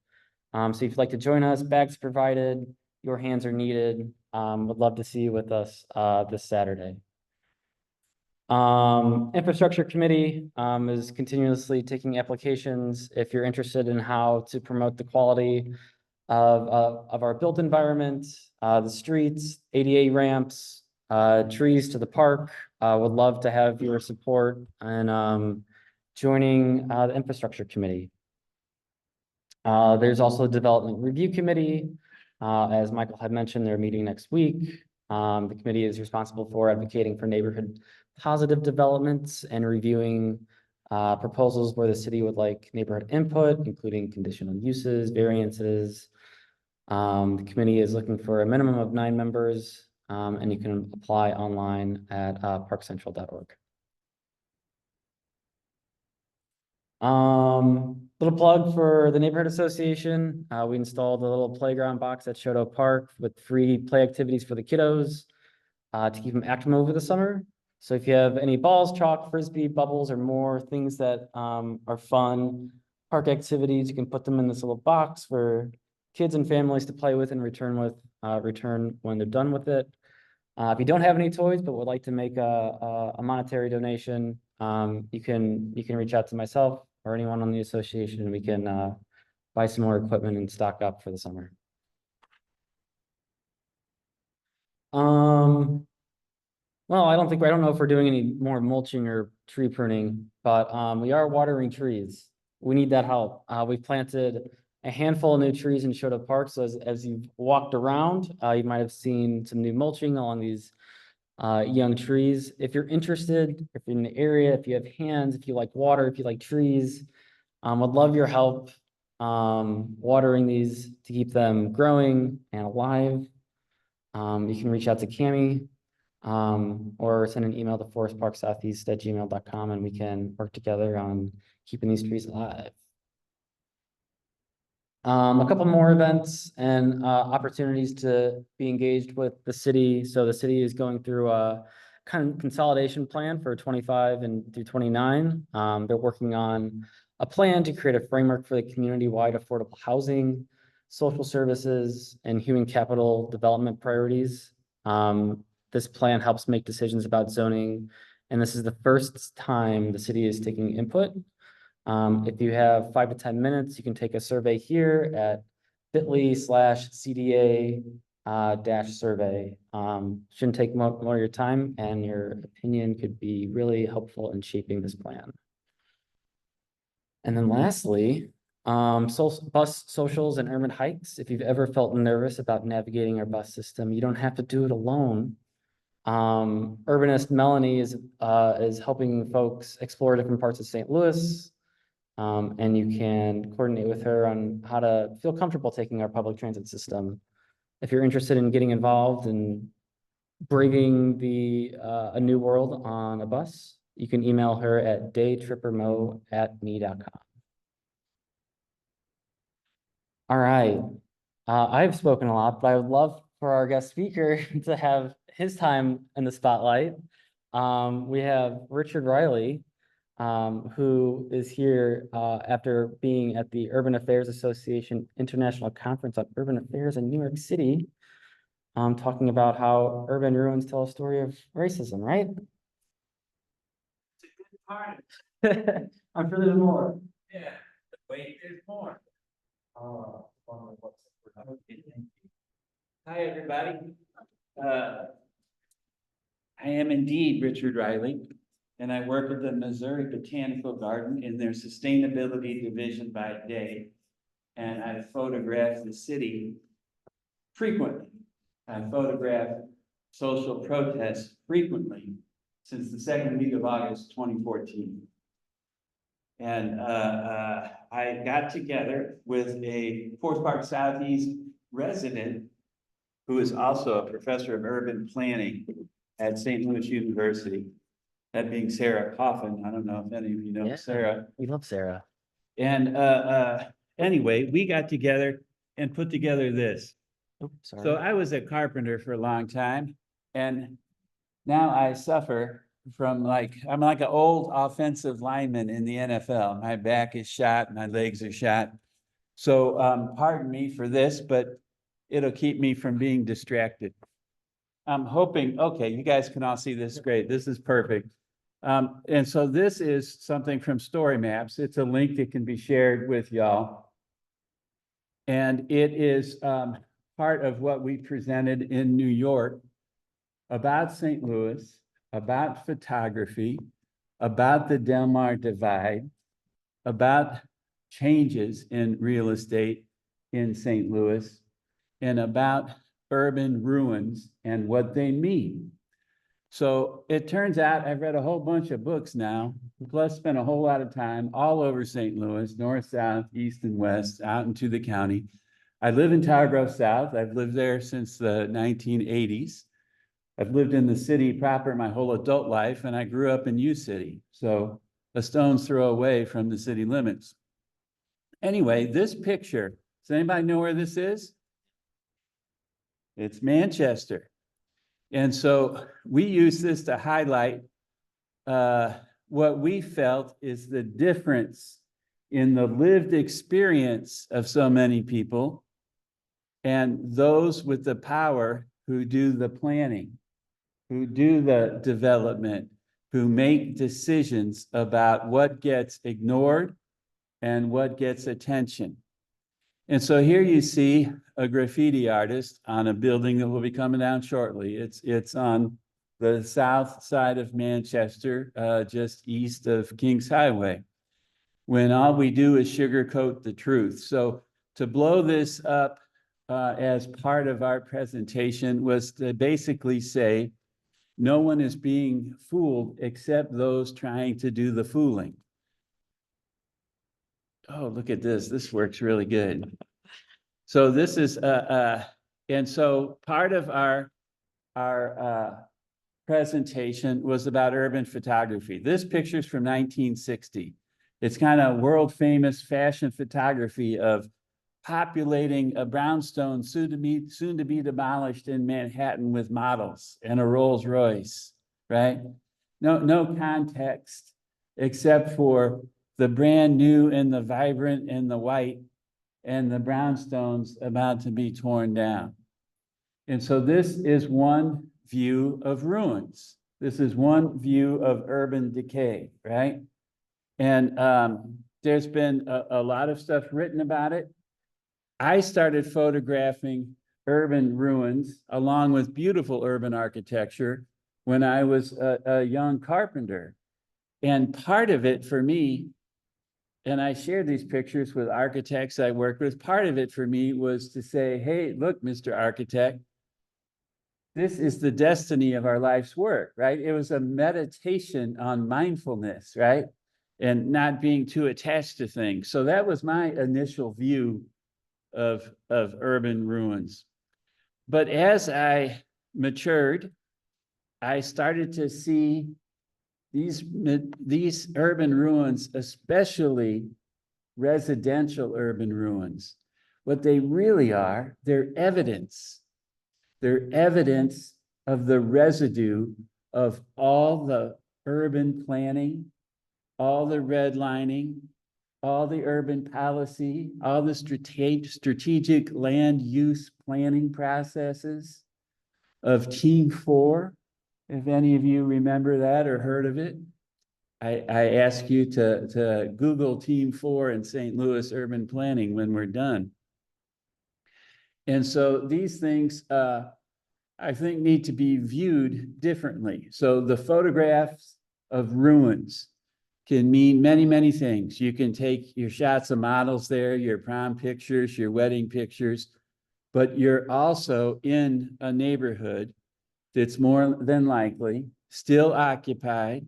So if you'd like to join us, bags provided, your hands are needed. Would love to see you with us this Saturday. Infrastructure Committee is continuously taking applications if you're interested in how to promote the quality of our built environment, the streets, ADA ramps, trees to the park. Would love to have your support and joining the Infrastructure Committee. There's also a Development Review Committee. As Michael had mentioned, they're meeting next week. The committee is responsible for advocating for neighborhood positive developments and reviewing proposals where the city would like neighborhood input, including conditional uses, variances, The committee is looking for a minimum of 9 members, and you can apply online at parkcentral.org. Little plug for the neighborhood association. We installed a little playground box at Shoto Park with free play activities for the kiddos to keep them active over the summer. So if you have any balls, chalk, frisbee, bubbles, or more things that are fun, park activities, you can put them in this little box for kids and families to play with and return when they're done with it. If you don't have any toys but would like to make a monetary donation, you can reach out to myself or anyone on the association, and we can buy some more equipment and stock up for the summer. Well, I don't know if we're doing any more mulching or tree pruning, but we are watering trees. We need that help. We've planted a handful of new trees in Shoto Park. So as you've walked around, you might have seen some new mulching along these young trees. If you're interested, if you're in the area, if you have hands, if you like water, if you like trees, would love your help watering these to keep them growing and alive. You can reach out to Cami or send an email to forestparksoutheast@gmail.com, and we can work together on keeping these trees alive. A couple more events and opportunities to be engaged with the city. So the city is going through a kind of consolidation plan for 25 and through 29. They're working on a plan to create a framework for the community-wide affordable housing, social services, and human capital development priorities. This plan helps make decisions about zoning, and this is the first time the city is taking input. If you have 5 to 10 minutes, you can take a survey here at bit.ly/CDA survey. Shouldn't take more of your time, and your opinion could be really helpful in shaping this plan. And then lastly, bus socials and urban hikes. If you've ever felt nervous about navigating our bus system, you don't have to do it alone. Urbanist Melanie is helping folks explore different parts of St. Louis. And you can coordinate with her on how to feel comfortable taking our public transit system. If you're interested in getting involved and braving a new world on a bus, you can email her at daytrippermo@me.com. All right. I've spoken a lot, but I would love for our guest speaker to have his time in the spotlight. We have Richard Reilly, who is here after being at the Urban Affairs Association International Conference on Urban Affairs in New York City, talking about how urban ruins tell a story of racism, right? It's a good part. I'm sure there's more. Yeah, wait, there's more. Hi, everybody. I am indeed Richard Reilly, and I work at the Missouri Botanical Garden in their sustainability division by day. And I photograph the city frequently. I photograph social protests frequently since the second week of August 2014. And I got together with a Forest Park Southeast resident who is also a professor of urban planning at St. Louis University. That being Sarah Coffin. I don't know if any of you know Sarah. We love Sarah. And anyway, we got together and put together this. Oh, sorry. So I was a carpenter for a long time, and now I suffer from I'm like an old offensive lineman in the NFL. My back is shot, my legs are shot. So pardon me for this, but it'll keep me from being distracted. I'm hoping, okay, you guys can all see this. Great, this is perfect. And so this is something from Story Maps. It's a link that can be shared with y'all. And it is part of what we presented in New York about St. Louis, about photography, about the Del Mar Divide, about changes in real estate in St. Louis, and about urban ruins and what they mean. So it turns out I've read a whole bunch of books now, plus spent a whole lot of time all over St. Louis, north, south, east, and west, out into the county, I live in Tower Grove South. I've lived there since the 1980s. I've lived in the city proper my whole adult life, and I grew up in U City, so a stone's throw away from the city limits. Anyway, this picture, does anybody know where this is? It's Manchester. And so we use this to highlight what we felt is the difference in the lived experience of so many people and those with the power who do the planning, who do the development, who make decisions about what gets ignored and what gets attention. And so here you see a graffiti artist on a building that will be coming down shortly. It's on the south side of Manchester, just east of Kings Highway, when all we do is sugarcoat the truth. So to blow this up as part of our presentation was to basically say, no one is being fooled except those trying to do the fooling. Oh, look at this. This works really good. So this is, and so part of our presentation was about urban photography. This picture's from 1960. It's kind of world famous fashion photography of populating a brownstone soon to be demolished in Manhattan with models and a Rolls Royce, right? No context except for the brand new and the vibrant and the white and the brownstones about to be torn down. And so this is one view of ruins. This is one view of urban decay, right? And there's been a lot of stuff written about it. I started photographing urban ruins along with beautiful urban architecture when I was a young carpenter. And part of it for me, and I shared these pictures with architects I worked with, part of it for me was to say, hey, look, Mr. Architect, this is the destiny of our life's work, right? It was a meditation on mindfulness, right? And not being too attached to things. So that was my initial view of urban ruins. But as I matured, I started to see these urban ruins, especially residential urban ruins. What they really are, they're evidence. They're evidence of the residue of all the urban planning, all the redlining, all the urban policy, all the strategic land use planning processes of Team 4. If any of you remember that or heard of it, I ask you to Google Team 4 in St. Louis urban planning when we're done. And so these things, I think, need to be viewed differently. So the photographs of ruins can mean many, many things. You can take your shots of models there, your prom pictures, your wedding pictures, but you're also in a neighborhood that's more than likely still occupied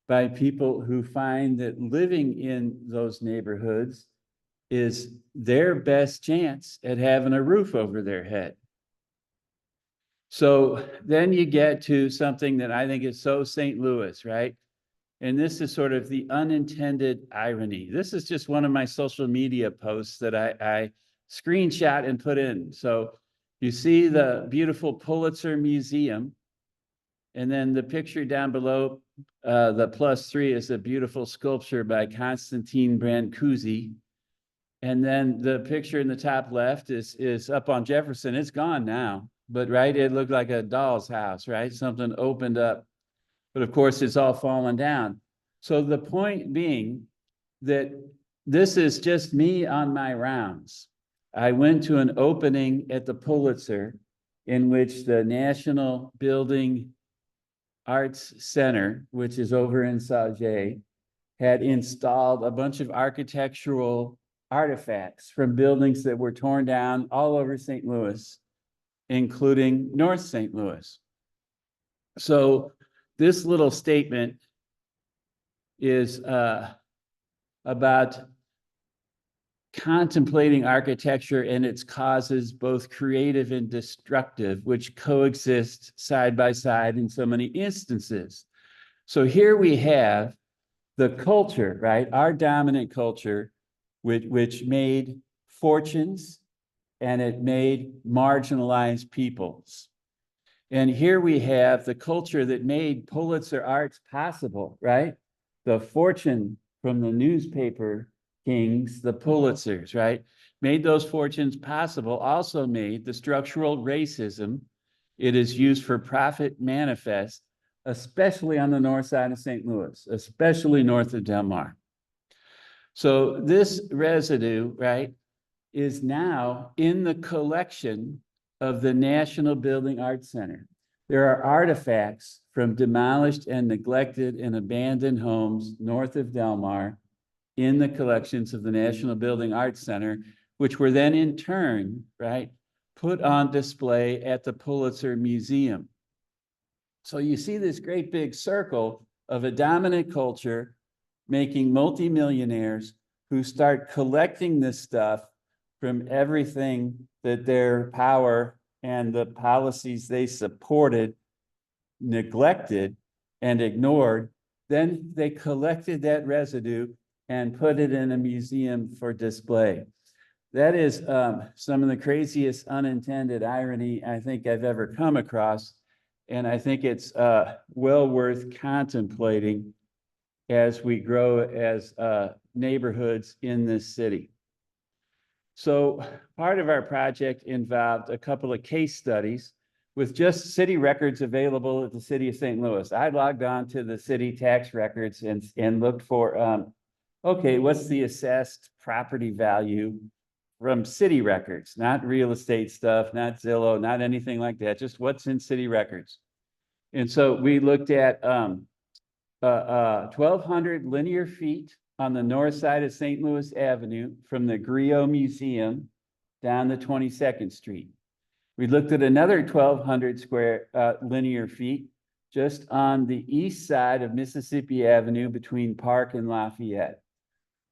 by people who find that living in those neighborhoods is their best chance at having a roof over their head. So then you get to something that I think is so St. Louis, right? And this is sort of the unintended irony. This is just one of my social media posts that I screenshot and put in. So you see the beautiful Pulitzer Museum, and then the picture down below, the +3 is a beautiful sculpture by Constantine Brancusi. And then the picture in the top left is up on Jefferson. It's gone now, but right, it looked like a doll's house, right? Something opened up. But of course, it's all fallen down. So the point being that this is just me on my rounds. I went to an opening at the Pulitzer in which the National Building Arts Center, which is over in Sauget, had installed a bunch of architectural artifacts from buildings that were torn down all over St. Louis, including North St. Louis. So this little statement is about contemplating architecture and its causes, both creative and destructive, which coexist side by side in so many instances. So here we have the culture, right? Our dominant culture, which made fortunes and it made marginalized peoples. And here we have the culture that made Pulitzer Arts possible, right? The fortune from the newspaper kings, the Pulitzers, right? Made those fortunes possible, also made the structural racism it is used for profit manifest, especially on the north side of St. Louis, especially north of Del Mar. So this residue, right, is now in the collection of the National Building Arts Center. There are artifacts from demolished and neglected and abandoned homes north of Del Mar in the collections of the National Building Arts Center, which were then in turn, right, put on display at the Pulitzer Museum. So you see this great big circle of a dominant culture making multimillionaires who start collecting this stuff from everything that their power and the policies they supported neglected and ignored. Then they collected that residue and put it in a museum for display. That is some of the craziest unintended irony I think I've ever come across. And I think it's well worth contemplating as we grow as neighborhoods in this city. So part of our project involved a couple of case studies with just city records available at the city of St. Louis. I logged on to the city tax records and looked for, okay, what's the assessed property value from city records, not real estate stuff, not Zillow, not anything like that, just what's in city records. And so we looked at 1,200 linear feet on the north side of St. Louis Avenue from the Griot Museum down to 22nd Street. We looked at another 1,200 square linear feet just on the east side of Mississippi Avenue between Park and Lafayette.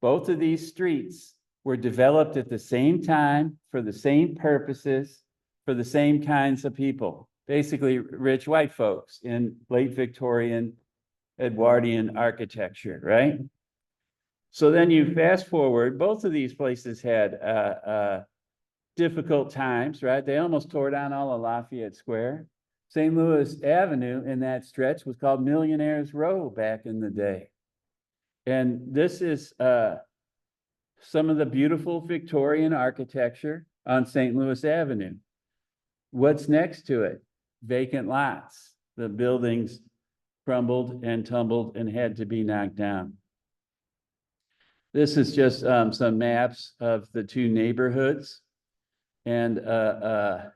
Both of these streets were developed at the same time for the same purposes, for the same kinds of people, basically rich white folks in late Victorian Edwardian architecture, right? So then you fast forward, both of these places had difficult times, right? They almost tore down all of Lafayette Square. St. Louis Avenue in that stretch was called Millionaires Row back in the day. And this is some of the beautiful Victorian architecture on St. Louis Avenue. What's next to it? Vacant lots. The buildings crumbled and tumbled and had to be knocked down. This is just some maps of the two neighborhoods and a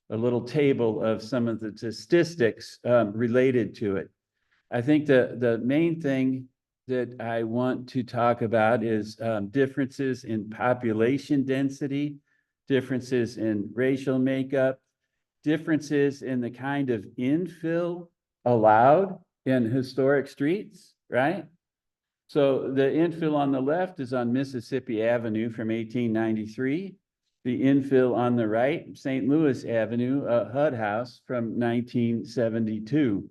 little table of some of the statistics related to it. I think the main thing that I want to talk about is differences in population density, differences in racial makeup, differences in the kind of infill allowed in historic streets, right? So the infill on the left is on Mississippi Avenue from 1893. The infill on the right, St. Louis Avenue, HUD House from 1972.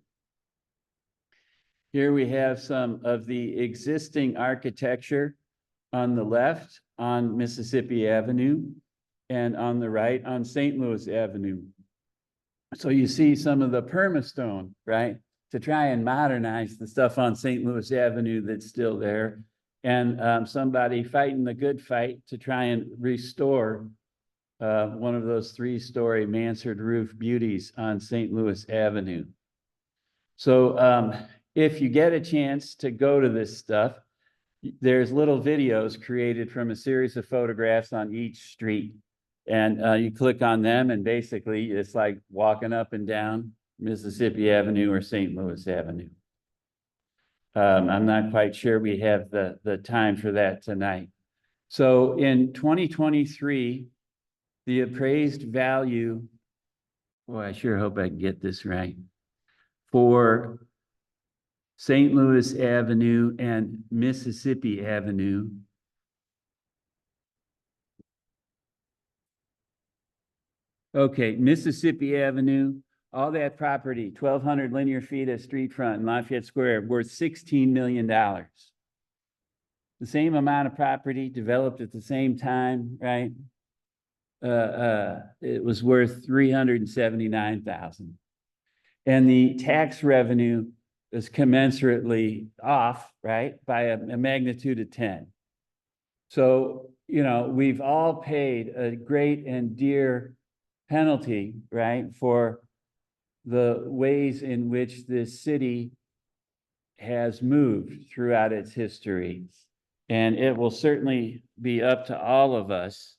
Here we have some of the existing architecture on the left on Mississippi Avenue and on the right on St. Louis Avenue. So you see some of the permastone, right? To try and modernize the stuff on St. Louis Avenue that's still there. And somebody fighting the good fight to try and restore one of those 3-story mansard roof beauties on St. Louis Avenue. So if you get a chance to go to this stuff, there's little videos created from a series of photographs on each street. And you click on them and basically it's like walking up and down Mississippi Avenue or St. Louis Avenue. I'm not quite sure we have the time for that tonight. So in 2023, the appraised value, boy, I sure hope I can get this right, for St. Louis Avenue and Mississippi Avenue Okay, Mississippi Avenue, all that property, 1,200 linear feet of street front in Lafayette Square, worth $16 million. The same amount of property developed at the same time, right? It was worth 379,000. And the tax revenue is commensurately off, right, by a magnitude of 10. So, you know, we've all paid a great and dear penalty, right, for the ways in which this city has moved throughout its history. And it will certainly be up to all of us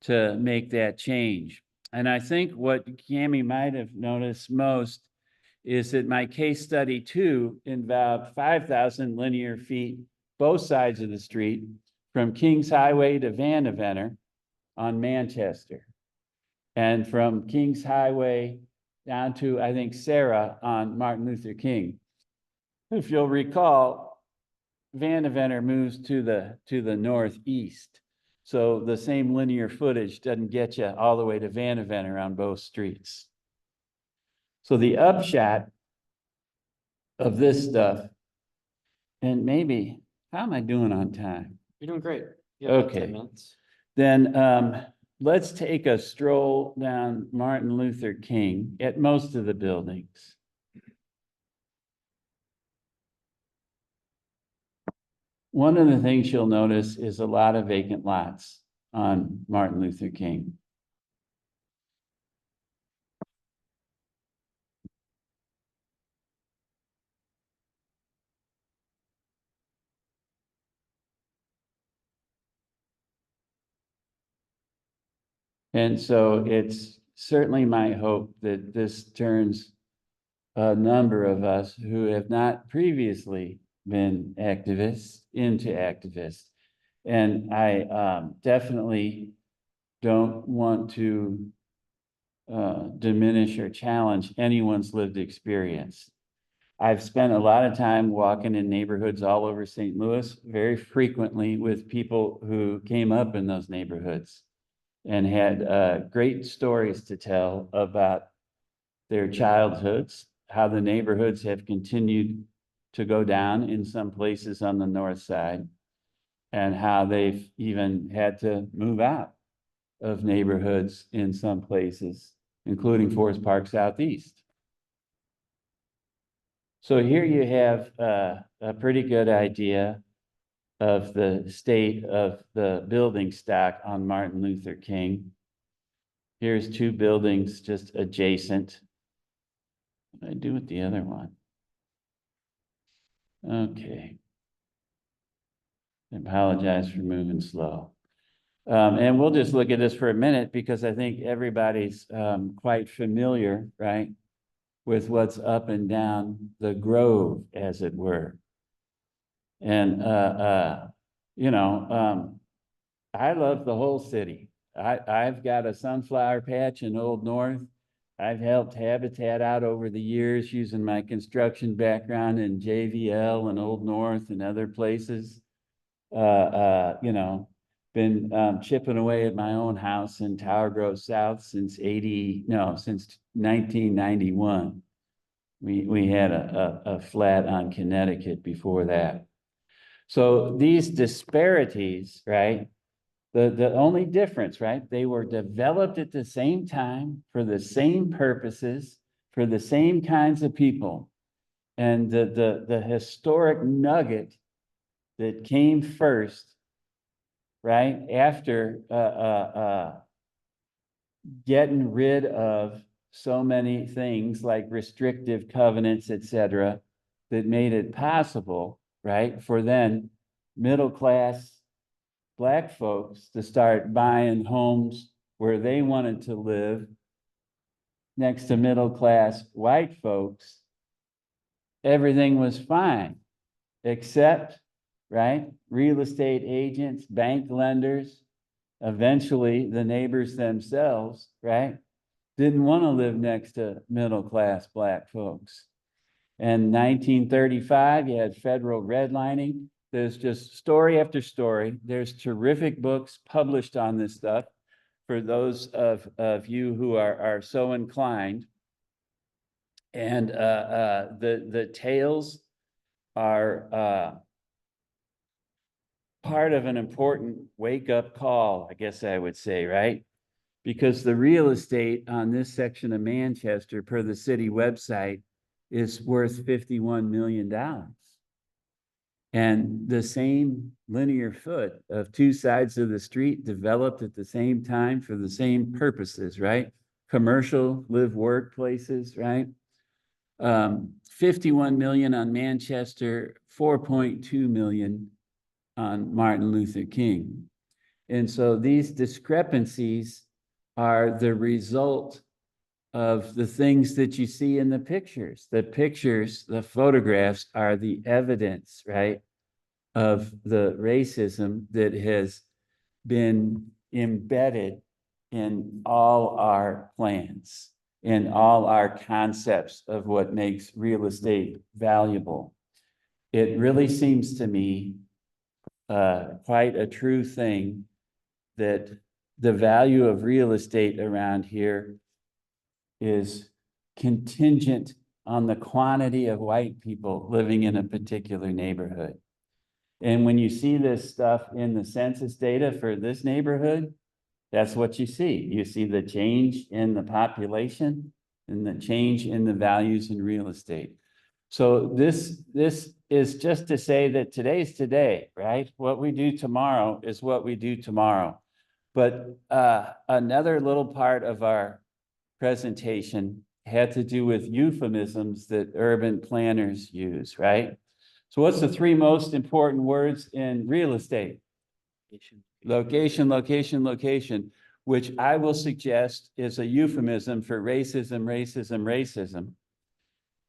to make that change. And I think what Cammie might have noticed most is that my case study too involved 5,000 linear feet, both sides of the street, from Kings Highway to Vandeventer on Manchester, and from Kings Highway down to, I think, Sarah on Martin Luther King. If you'll recall, Vandeventer moves to the northeast. So the same linear footage doesn't get you all the way to Vandeventer on both streets. So the upshot of this stuff, and maybe, how am I doing on time? You're doing great. You have about 10 Okay. minutes. Then let's take a stroll down Martin Luther King at most of the buildings. One of the things you'll notice is a lot of vacant lots on Martin Luther King. And so it's certainly my hope that this turns a number of us who have not previously been activists into activists. And I definitely don't want to diminish or challenge anyone's lived experience. I've spent a lot of time walking in neighborhoods all over St. Louis, very frequently with people who came up in those neighborhoods and had great stories to tell about their childhoods, how the neighborhoods have continued to go down in some places on the north side, and how they've even had to move out of neighborhoods in some places, including Forest Park Southeast. So here you have a pretty good idea of the state of the building stock on Martin Luther King. Here's two buildings just adjacent. What did I do with the other one? Okay. I apologize for moving slow. And we'll just look at this for a minute because I think everybody's quite familiar, right, with what's up and down the grove, as it were. And, you know, I love the whole city. I've got a sunflower patch in Old North. I've helped Habitat out over the years using my construction background in JVL and Old North and other places. You know, been chipping away at my own house in Tower Grove South since 1991. We had a flat on Connecticut before that. So these disparities, right? The only difference, right? They were developed at the same time for the same purposes, for the same kinds of people. And the historic nugget that came first, right? After getting rid of so many things like restrictive covenants, et cetera, that made it possible, right, for then middle-class Black folks to start buying homes where they wanted to live next to middle-class white folks. Everything was fine, except, right, real estate agents, bank lenders, eventually the neighbors themselves, right, didn't want to live next to middle-class Black folks. And 1935, you had federal redlining. There's just story after story. There's terrific books published on this stuff for those of you who are so inclined. And the tails are part of an important wake-up call, I guess I would say, right? Because the real estate on this section of Manchester, per the city website, is worth $51 million. And the same linear foot of two sides of the street developed at the same time for the same purposes, right? Commercial, live, work places, right? 51 million on Manchester, 4.2 million on Martin Luther King. And so these discrepancies are the result of the things that you see in the pictures. The pictures, the photographs are the evidence, right, of the racism that has been embedded in all our plans, in all our concepts of what makes real estate valuable. It really seems to me quite a true thing that the value of real estate around here is contingent on the quantity of white people living in a particular neighborhood. And when you see this stuff in the census data for this neighborhood, that's what you see. You see the change in the population and the change in the values in real estate. So this is just to say that today's today, right? What we do tomorrow is what we do tomorrow. But another little part of our presentation had to do with euphemisms that urban planners use, right? So what's the three most important words in real estate? Location, location, location, which I will suggest is a euphemism for racism, racism, racism.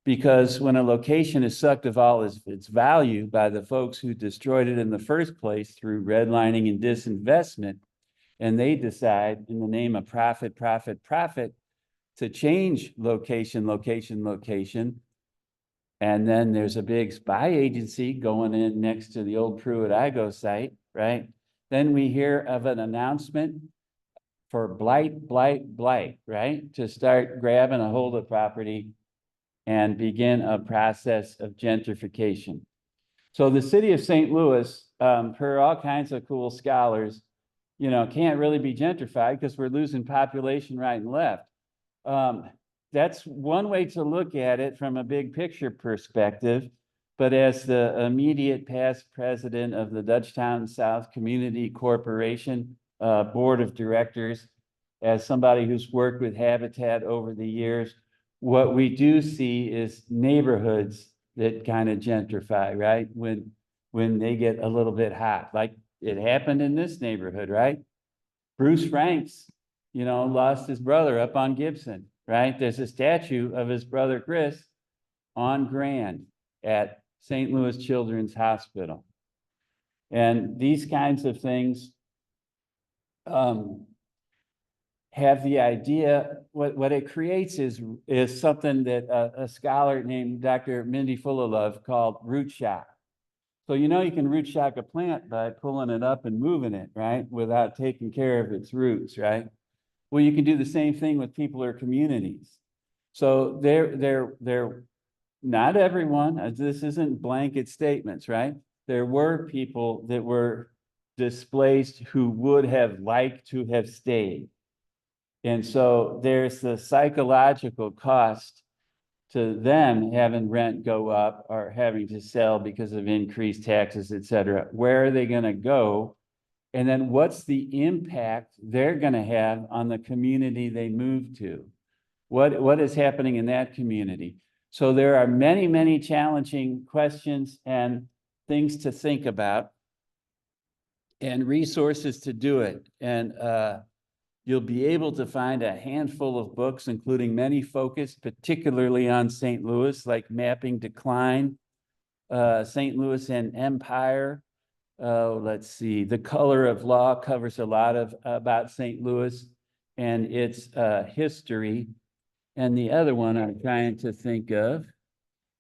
Because when a location is sucked of all its value by the folks who destroyed it in the first place through redlining and disinvestment, and they decide in the name of profit, profit, profit, to change location, location, location, and then there's a big spy agency going in next to the old Pruitt-Igoe site, right? Then we hear of an announcement for blight, blight, blight, right? To start grabbing a hold of property and begin a process of gentrification. So the city of St. Louis, per all kinds of cool scholars, can't really be gentrified because we're losing population right and left. That's one way to look at it from a big picture perspective. But as the immediate past president of the Dutchtown South Community Corporation Board of Directors, as somebody who's worked with Habitat over the years, what we do see is neighborhoods that kind of gentrify, right? When they get a little bit hot, like it happened in this neighborhood, right? Bruce Franks, lost his brother up on Gibson, right? There's a statue of his brother Chris on Grand at St. Louis Children's Hospital. And these kinds of things have the idea, what it creates is something that a scholar named Dr. Mindy Fullilove called root shock. So you can root shock a plant by pulling it up and moving it, right? Without taking care of its roots, right? Well, you can do the same thing with people or communities. So they're not everyone, this isn't blanket statements, right? There were people that were displaced who would have liked to have stayed. And so there's the psychological cost to them having rent go up or having to sell because of increased taxes, et cetera. Where are they going to go? And then what's the impact they're going to have on the community they move to? What is happening in that community? So there are many, many challenging questions and things to think about and resources to do it. And you'll be able to find a handful of books, including many focused particularly on St. Louis, like Mapping Decline, St. Louis and Empire. Let's see, The Color of Law covers a lot about St. Louis and its history. And the other one I'm trying to think of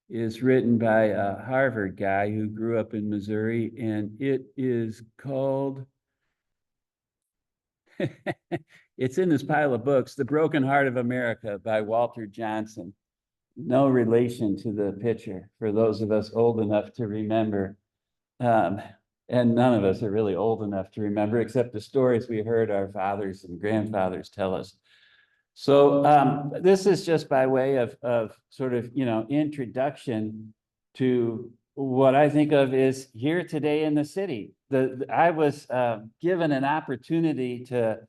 is written by a Harvard guy who grew up in Missouri, and it is called it's in this pile of books, The Broken Heart of America by Walter Johnson. No relation to the picture for those of us old enough to remember. And none of us are really old enough to remember, except the stories we heard our fathers and grandfathers tell us. So this is just by way of sort of, introduction to what I think of is here today in the city. I was given an opportunity to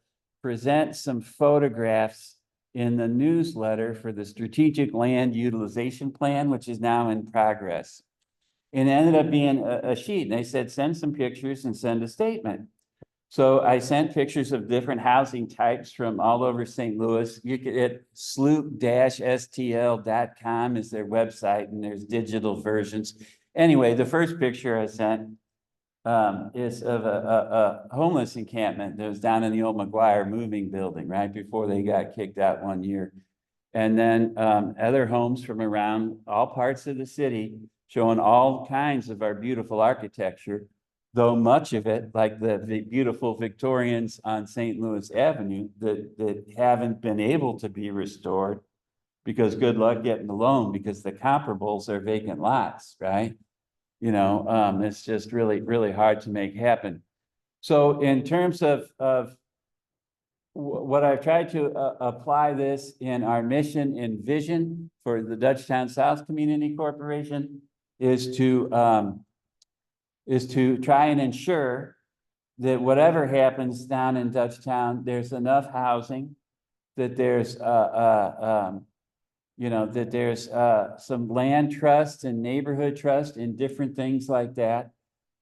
present some photographs in the newsletter for the Strategic Land Utilization Plan, which is now in progress. And it ended up being a sheet, and they said, send some pictures and send a statement. So I sent pictures of different housing types from all over St. Louis. You get it, sloop-stl.com is their website, and there's digital versions. Anyway, the first picture I sent is of a homeless encampment that was down in the old McGuire moving building right before they got kicked out one year. And then other homes from around all parts of the city showing all kinds of our beautiful architecture, though much of it, like the beautiful Victorians on St. Louis Avenue, that haven't been able to be restored because good luck getting the loan because the comparables are vacant lots, right? It's just really, really hard to make happen. So in terms of what I've tried to apply this in our mission and vision for the Dutchtown South Community Corporation is to try and ensure that whatever happens down in Dutchtown, there's enough housing, that there's that there's some land trust and neighborhood trust and different things like that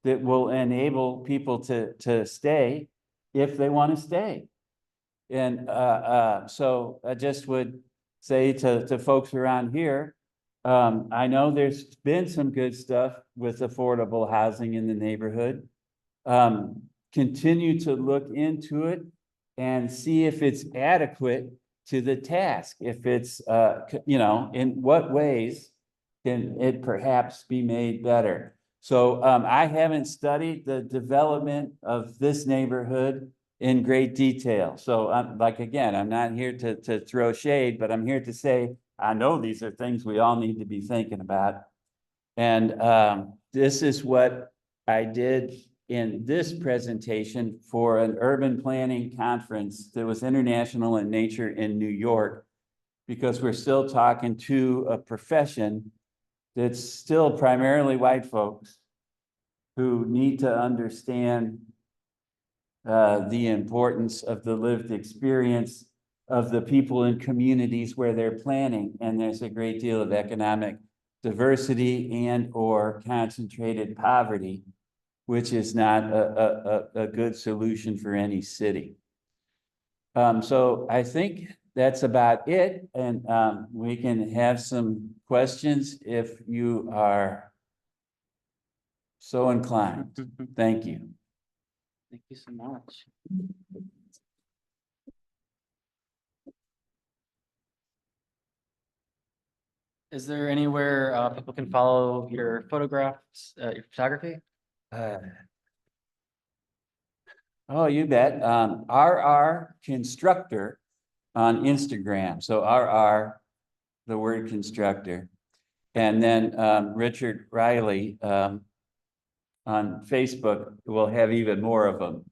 that will enable people to stay if they want to stay. And so I just would say to folks around here, I know there's been some good stuff with affordable housing in the neighborhood. Continue to look into it and see if it's adequate to the task. If it's, in what ways can it perhaps be made better? So I haven't studied the development of this neighborhood in great detail. So again, I'm not here to throw shade, but I'm here to say, I know these are things we all need to be thinking about. And this is what I did in this presentation for an urban planning conference that was international in nature in New York, because we're still talking to a profession that's still primarily white folks who need to understand the importance of the lived experience of the people in communities where they're planning. And there's a great deal of economic diversity and or concentrated poverty, which is not a good solution for any city. So I think that's about it. And we can have some questions if you are so inclined. Thank you. Thank you so much. Is there anywhere people can follow your photographs, your photography? Oh, you bet. RR Constructor on Instagram. So RR, the word constructor. And then Richard Reilly on Facebook will have even more of them.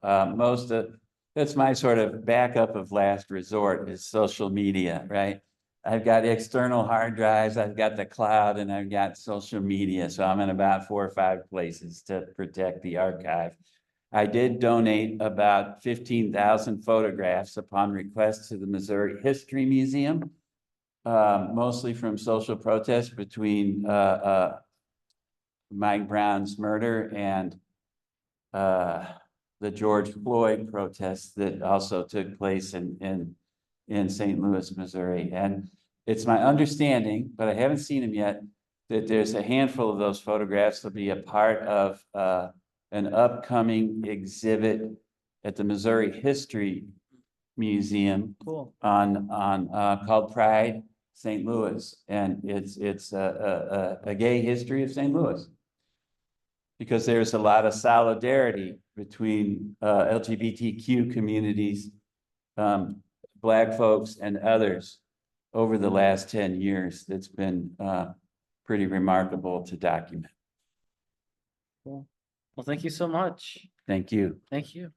That's my sort of backup of last resort is social media, right? I've got external hard drives, I've got the cloud, and I've got social media. So I'm in about 4 or 5 places to protect the archive. I did donate about 15,000 photographs upon request to the Missouri History Museum, mostly from social protests between Mike Brown's murder and the George Floyd protests that also took place in St. Louis, Missouri. And it's my understanding, but I haven't seen them yet, that there's a handful of those photographs that'll be a part of an upcoming exhibit at the Missouri History Museum. Cool. Called Pride St. Louis. And it's a gay history of St. Louis, because there's a lot of solidarity between LGBTQ communities Black folks and others over the last 10 years. That's been pretty remarkable to document. Well, thank you so much. Thank you. Thank you.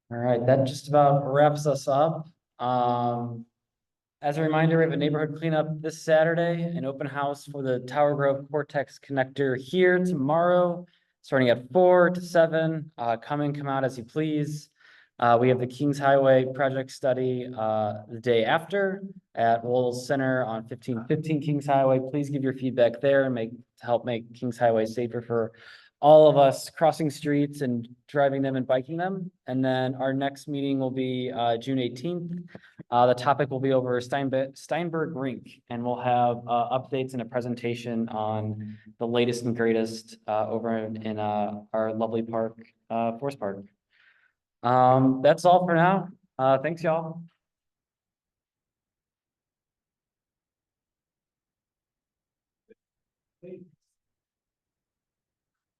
All right, that just about wraps us up. As a reminder, we have a neighborhood cleanup this Saturday, an open house for the Tower Grove Cortex connector here tomorrow, starting at 4 to 7. Come out as you please. We have the Kings Highway project study the day after at Lowell's Center on 1515 Kings Highway. Please give your feedback there and help make Kings Highway safer for all of us crossing streets and driving them and biking them. And then our next meeting will be June 18th. The topic will be over Steinberg Rink, and we'll have updates and a presentation on the latest and greatest over in our lovely park, Forest Park. That's all for now. Thanks, y'all. Hey.